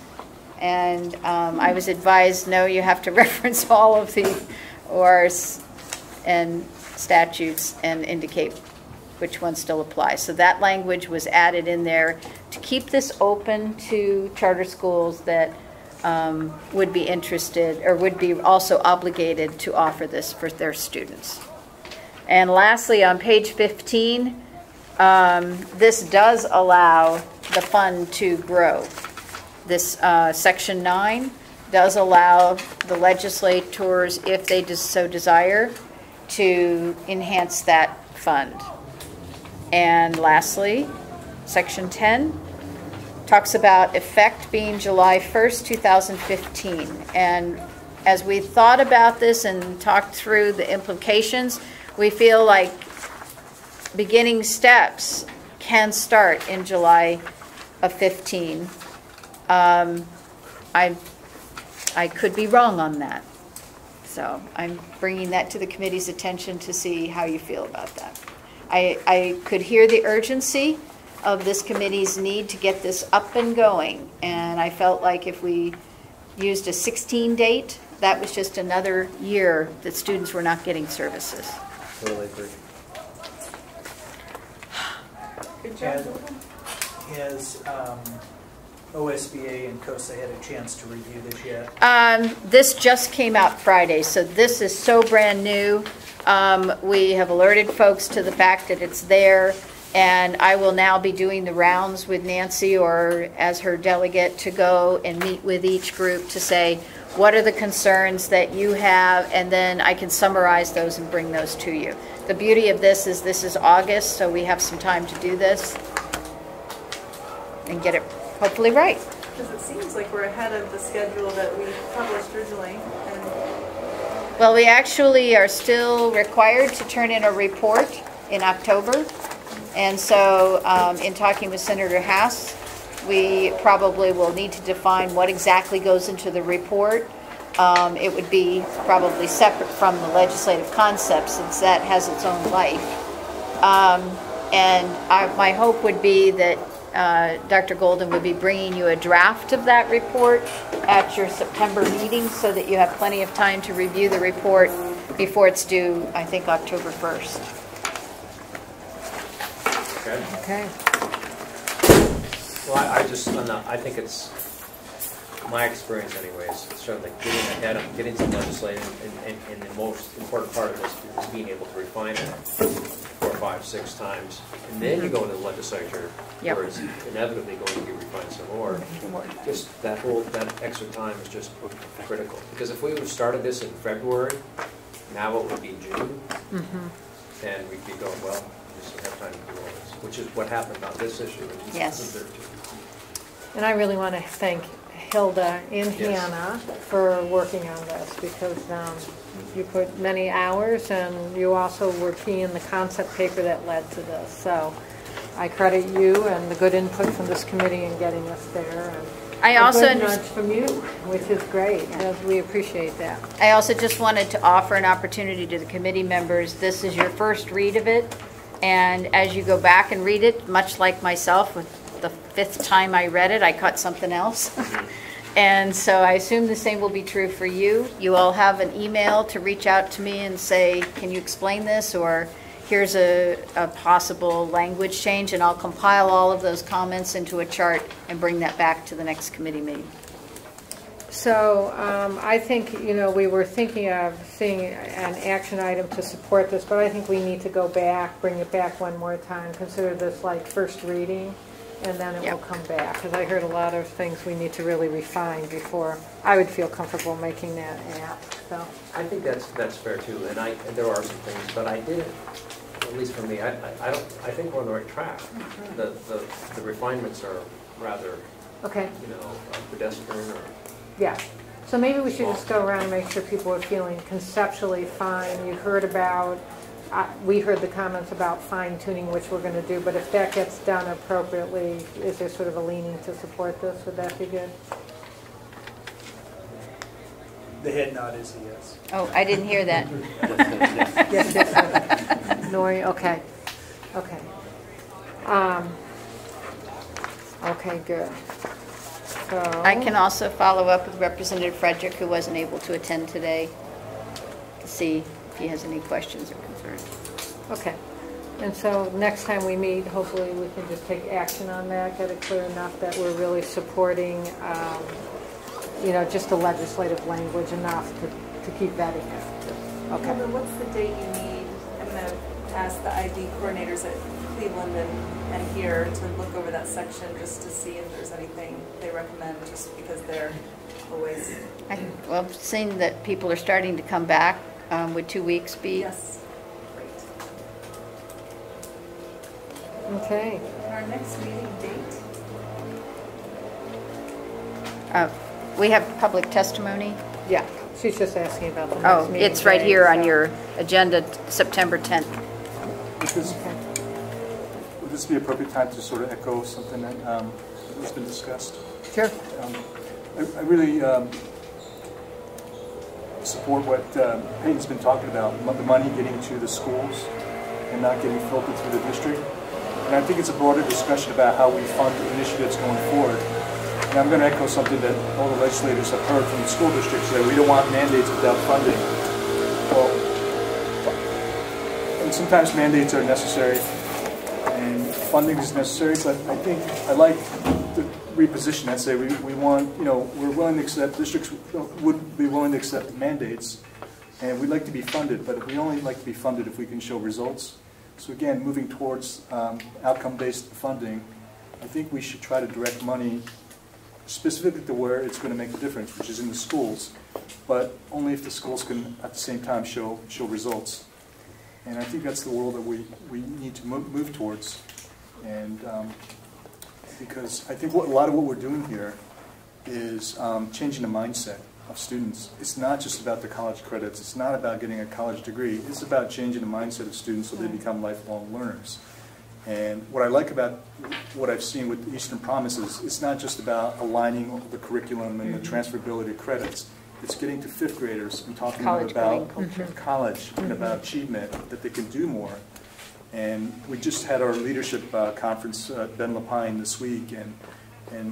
and I was advised, no, you have to reference all of the ORs and statutes and indicate which ones still apply. So that language was added in there to keep this open to charter schools that would be interested or would be also obligated to offer this for their students. And lastly, on page 15, this does allow the fund to grow. This section 9 does allow the legislators, if they so desire, to enhance that fund. And lastly, section 10 talks about effect being July 1st, 2015. And as we thought about this and talked through the implications, we feel like beginning steps can start in July of 15. I could be wrong on that. So I'm bringing that to the committee's attention to see how you feel about that. I could hear the urgency of this committee's need to get this up and going, and I felt like if we used a 16 date, that was just another year that students were not getting services. Totally agree. Good job. Has OSBA and COSA had a chance to review this yet? This just came out Friday, so this is so brand new. We have alerted folks to the fact that it's there, and I will now be doing the rounds with Nancy or as her delegate to go and meet with each group to say, what are the concerns that you have, and then I can summarize those and bring those to you. The beauty of this is August, so we have some time to do this and get it hopefully right. Because it seems like we're ahead of the schedule that we published originally. And well, we actually are still required to turn in a report in October. And so in talking with Senator Haas, we probably will need to define what exactly goes into the report. It would be probably separate from the legislative concept since that has its own life. My hope would be that Dr. Golden would be bringing you a draft of that report at your September meeting so that you have plenty of time to review the report before it's due, I think, October 1st. Okay. Well, I think it's my experience anyways, certainly getting ahead of getting some legislation, and the most important part of this is being able to refine it 4, 5, 6 times, and then you go to the legislature, where it's inevitably going to be refined some more. Just that extra time is just critical. Because if we would have started this in February, now it would be June, and we'd be going, well, we just don't have time to do all this, which is what happened on this issue in 2013. And I really want to thank Hilda and Hannah for working on this, because you put many hours, and you also were key in the concept paper that led to this. So I credit you and the good input from this committee in getting us there. And I also a good nudge from you, which is great. We appreciate that. I also just wanted to offer an opportunity to the committee members. This is your first read of it, and as you go back and read it, much like myself, with the 5th time I read it, I caught something else. And so I assume the same will be true for you. You all have an email to reach out to me and say, can you explain this? Or here's a possible language change, and I'll compile all of those comments into a chart and bring that back to the next committee meeting. So I think, we were thinking of seeing an action item to support this, but I think we need to go back, bring it back one more time, consider this like first reading, and then it will come back, because I heard a lot of things we need to really refine before I would feel comfortable making that ask. So I think that's fair too, and there are some things, but I did, at least for me, I think we're on the right track. The refinements are rather, pedestrian or. Yeah. So maybe we should just go around and make sure people are feeling conceptually fine. You heard about. We heard the comments about fine-tuning, which we're going to do, but if that gets done appropriately, is there sort of a leaning to support this? Would that be good? The head nod is a yes. Oh, I didn't hear that. Yes. Nori, okay. Okay. Okay, good. So I can also follow up with Representative Frederick, who wasn't able to attend today, to see if he has any questions or concerns. Okay. And so next time we meet, hopefully we can just take action on that, get it clear enough that we're really supporting you know, just the legislative language enough to keep vetting it. Okay. Heather, what's the date you need? I'm going to ask the IB coordinators at Cleveland and here to look over that section just to see if there's anything they recommend, just because they're always... Well, seeing that people are starting to come back, would 2 weeks be? Yes. Great. Okay. And our next meeting date? We have public testimony. Yeah, she's just asking about the next Oh, meeting it's right day, here on so- your agenda, September 10th. Would this be an appropriate time to sort of echo something that has been discussed? Sure. I really support what Peyton's been talking about, the money getting to the schools and not getting filtered through the district. And I think it's a broader discussion about how we fund initiatives going forward. And I'm going to echo something that all the legislators have heard from the school districts, that we don't want mandates without funding. Well, and sometimes mandates are necessary and funding is necessary, but I think I like the reposition that say we want, you know, we're willing to accept, districts would be willing to accept mandates, and we'd like to be funded, but we only like to be funded if we can show results. So again, moving towards outcome-based funding, I think we should try to direct money specifically to where it's going to make a difference, which is in the schools, but only if the schools can at the same time show results. And I think that's the world that we need to move towards. And because I think a lot of what we're doing here is changing the mindset of students. It's not just about the college credits. It's not about getting a college degree. It's about changing the mindset of students so they become lifelong learners. And what I like about what I've seen with Eastern Promise is it's not just about aligning the curriculum and the transferability of credits. It's getting to fifth graders and talking to them about college and about achievement, that they can do more. And we just had our leadership conference at Ben Lapine this week, and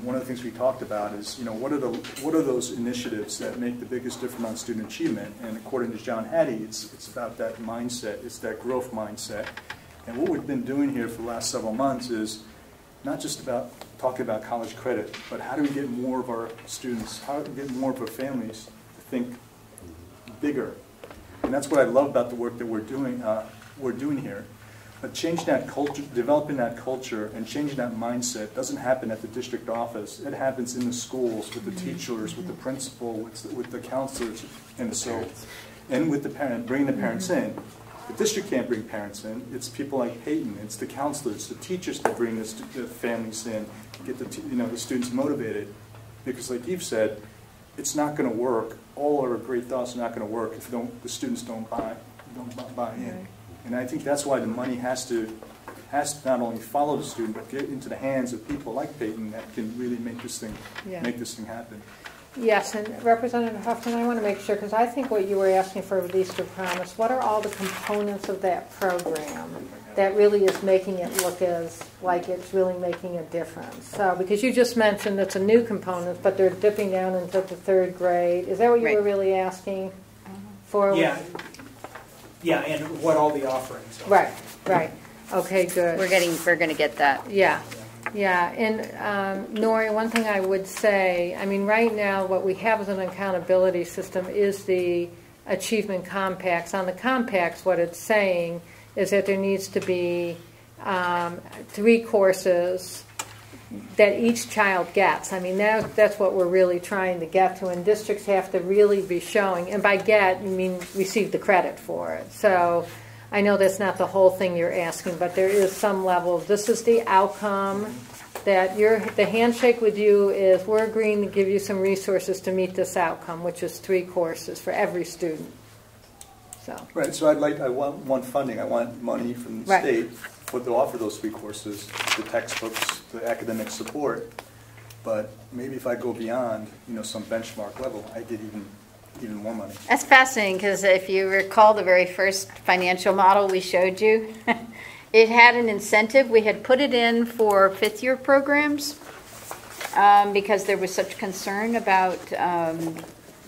one of the things we talked about is, you know, what are those initiatives that make the biggest difference on student achievement? And according to John Hattie, it's about that mindset. It's that growth mindset. And what we've been doing here for the last several months is not just about talking about college credit, but how do we get more of our students, how do we get more of our families to think bigger? And that's what I love about the work that we're doing here. But changing that culture, developing that culture, and changing that mindset doesn't happen at the district office. It happens in the schools, with the teachers, with the principal, with the counselors, and with the parent, bringing the parents in. The district can't bring parents in. It's people like Peyton. It's the counselors, the teachers that bring the families in, get the students motivated. Because, like you've said, it's not going to work. All our great thoughts are not going to work if the students don't buy in. And I think that's why the money has to not only follow the student, but get into the hands of people like Peyton that can really make this thing happen. Yes, and Representative Huffman, I want to make sure, because I think what you were asking for with Easter Promise, what are all the components of that program that really is making it look as like it's really making a difference? So, because you just mentioned it's a new component, but they're dipping down into the third grade. Is that what you were really asking for? Yeah, and what all the offerings are. Right. Okay, good. We're going to get that. Yeah. And Nori, one thing I would say, I mean, right now what we have as an accountability system is the achievement compacts. On the compacts, what it's saying is that there needs to be 3 courses that each child gets. I mean, that's what we're really trying to get to, and districts have to really be showing, and by get, you mean receive the credit for it. So I know that's not the whole thing you're asking, but there is some level of this is the outcome, that the handshake with you is we're agreeing to give you some resources to meet this outcome, which is 3 courses for every student. So. Right, so I want funding. I want money from the state to offer those 3 courses, the textbooks, the academic support. But maybe if I go beyond, some benchmark level, I get even more money. That's fascinating, because if you recall the very first financial model we showed you, it had an incentive. We had put it in for 5th-year programs because there was such concern about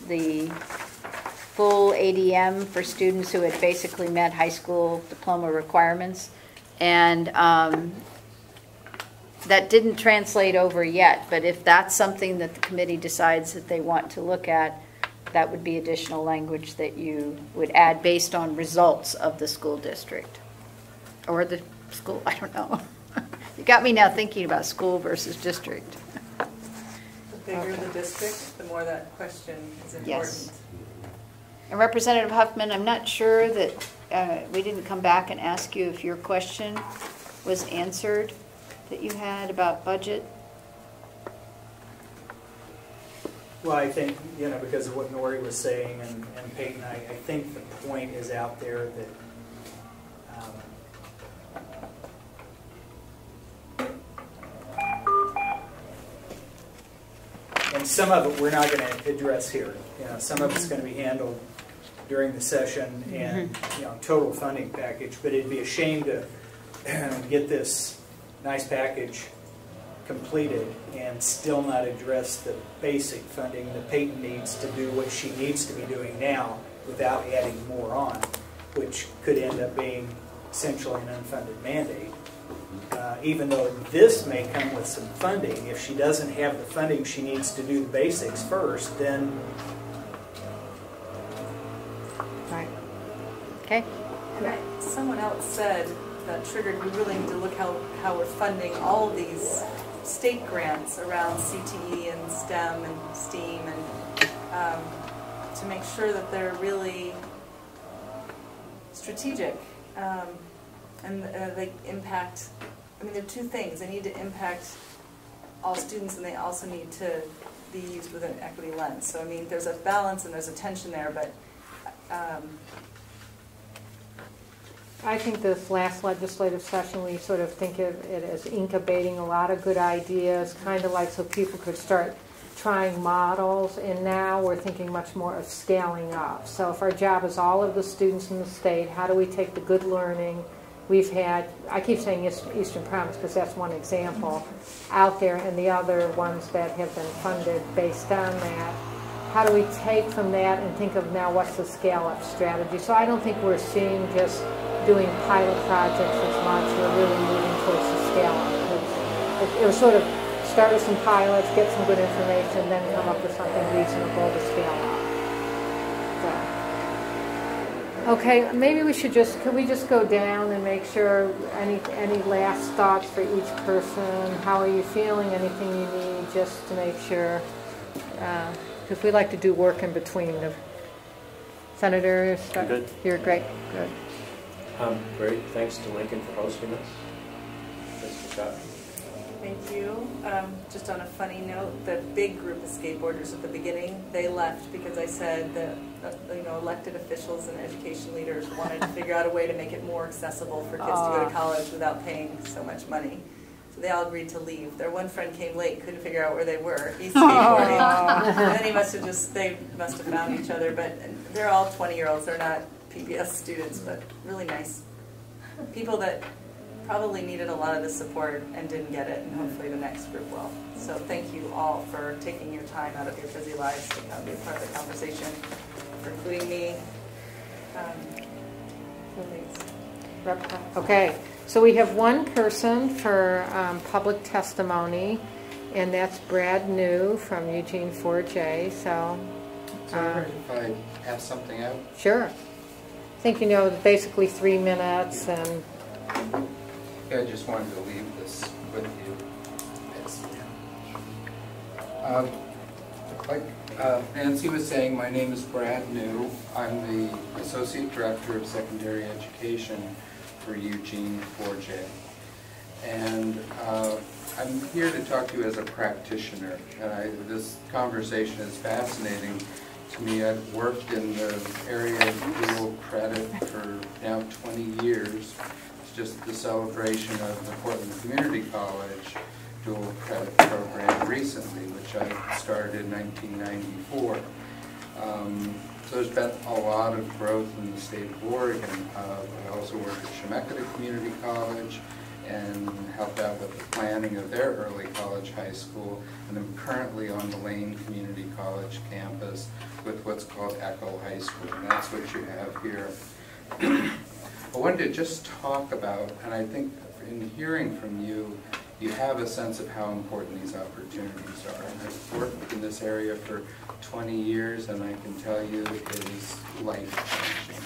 the full ADM for students who had basically met high school diploma requirements. And that didn't translate over yet, but if that's something that the committee decides that they want to look at, that would be additional language that you would add based on results of the school district. Or the school, I don't know. You got me now thinking about school versus district. The bigger the district, the more that question is important. Yes. And Representative Huffman, I'm not sure that we didn't come back and ask you if your question was answered that you had about budget. Well, I think, you know, because of what Nori was saying and Peyton, I think the point is out there that and some of it we're not going to address here. You know, some of it's going to be handled during the session and, you know, total funding package. But it'd be a shame to get this nice package completed and still not address the basic funding that Peyton needs to do what she needs to be doing now without adding more on, which could end up being essentially an unfunded mandate. Even though this may come with some funding, if she doesn't have the funding she needs to do the basics first, then... Right. Okay. And someone else said that triggered, we really need to look how we're funding all these state grants around CTE and STEM and STEAM, and to make sure that they're really strategic and they impact. I mean, there are two things. They need to impact all students, and they also need to be used with an equity lens. So, I mean, there's a balance and there's a tension there, but I think this last legislative session, we sort of think of it as incubating a lot of good ideas, kind of like so people could start trying models, and now we're thinking much more of scaling up. So if our job is all of the students in the state, how do we take the good learning we've had, I keep saying Eastern Promise because that's one example out there, and the other ones that have been funded based on that. How do we take from that and think of now what's the scale-up strategy? So I don't think we're seeing just doing pilot projects as much. We're really moving towards the scale-up. It was sort of start with some pilots, get some good information, then come up with something reasonable to scale up. So. Okay, maybe we should could we just go down and make sure any last thoughts for each person? How are you feeling? Anything you need just to make sure? Because we like to do work in between. The Senator, good. You're great. Good. Great. Thanks to Lincoln for hosting us. Mr. Scott. Thank you. Just on a funny note, the big group of skateboarders at the beginning, they left because I said that elected officials and education leaders wanted to figure out a way to make it more accessible for kids to go to college without paying so much money. So they all agreed to leave. Their one friend came late, couldn't figure out where they were. He's skateboarding. And then they must have found each other. But they're all 20-year-olds. They're not PBS students, but really nice people that probably needed a lot of the support and didn't get it, and hopefully the next group will. So thank you all for taking your time out of your busy lives to come be a part of the conversation, for including me. Okay, so we have one person for public testimony, and that's Brad New from Eugene 4J. So, is it all right if I have something out? Sure. I think basically 3 minutes and. Yeah, I just wanted to leave this with you. Like Nancy was saying, my name is Brad New. I'm the Associate Director of Secondary Education for Eugene 4J. And I'm here to talk to you as a practitioner. And this conversation is fascinating to me. I've worked in the area of dual credit for now 20 years. Just the celebration of the Portland Community College dual credit program recently, which I started in 1994. So there's been a lot of growth in the state of Oregon. I also work at Chemeketa Community College and helped out with the planning of their early college high school, and I'm currently on the Lane Community College campus with what's called Echo High School, and that's what you have here. I wanted to just talk about, and I think in hearing from you, you have a sense of how important these opportunities are. And I've worked in this area for 20 years, and I can tell you it is life-changing.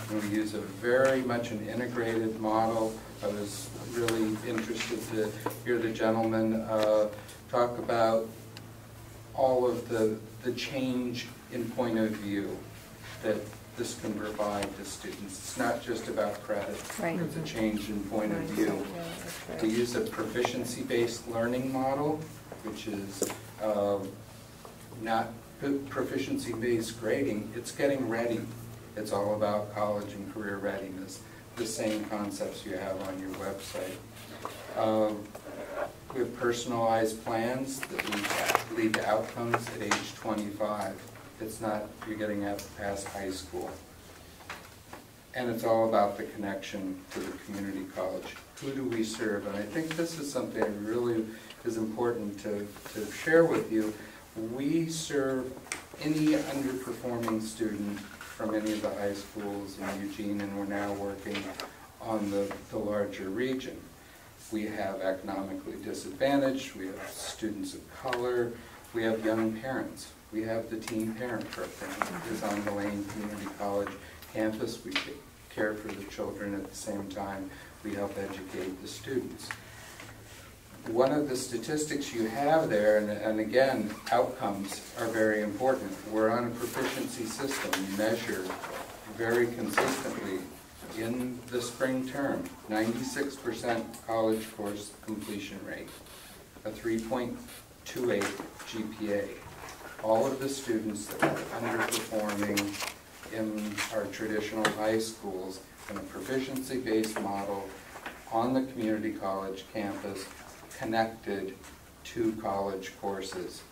And we use a very much an integrated model. I was really interested to hear the gentleman talk about all of the change in point of view that this can provide to students. It's not just about credit. Right. It's a change in point of view. To use a proficiency-based learning model, which is not proficiency-based grading, it's getting ready. It's all about college and career readiness, the same concepts you have on your website. We have personalized plans that lead to outcomes at age 25. It's not you're getting past high school. And it's all about the connection to the community college. Who do we serve? And I think this is something that really is important to share with you. We serve any underperforming student from any of the high schools in Eugene, and we're now working on the larger region. We have economically disadvantaged, we have students of color, we have young parents. We have the teen parent program that is on the Lane Community College campus. We care for the children at the same time. We help educate the students. One of the statistics you have there, and again, outcomes are very important. We're on a proficiency system. We measure very consistently in the spring term, 96% college course completion rate, a 3.28 GPA. All of the students that are underperforming in our traditional high schools in a proficiency-based model on the community college campus connected to college courses.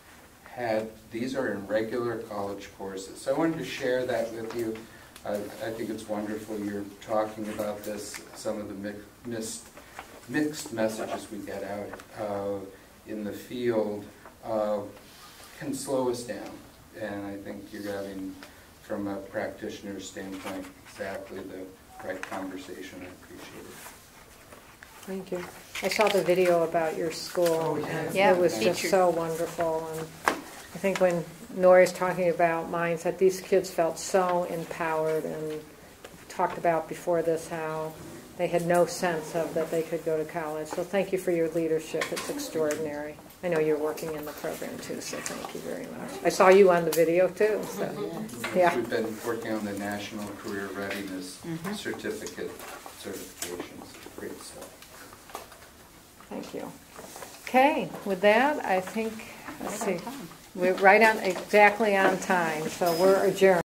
These are in regular college courses. So I wanted to share that with you. I think it's wonderful you're talking about this. Some of the mixed messages we get out in the field can slow us down. And I think you're having, from a practitioner's standpoint, exactly the right conversation. I appreciate it. Thank you. I saw the video about your school, and it was just so wonderful. And I think when Nori's talking about mindset, these kids felt so empowered, and talked about before this how they had no sense of that they could go to college. So thank you for your leadership. It's extraordinary. I know you're working in the program too, so thank you very much. I saw you on the video too. So, yeah. We've been working on the National Career Readiness certifications. Great stuff. Thank you. Okay, with that, I think, let's see, we're right on, exactly on time, so we're adjourned.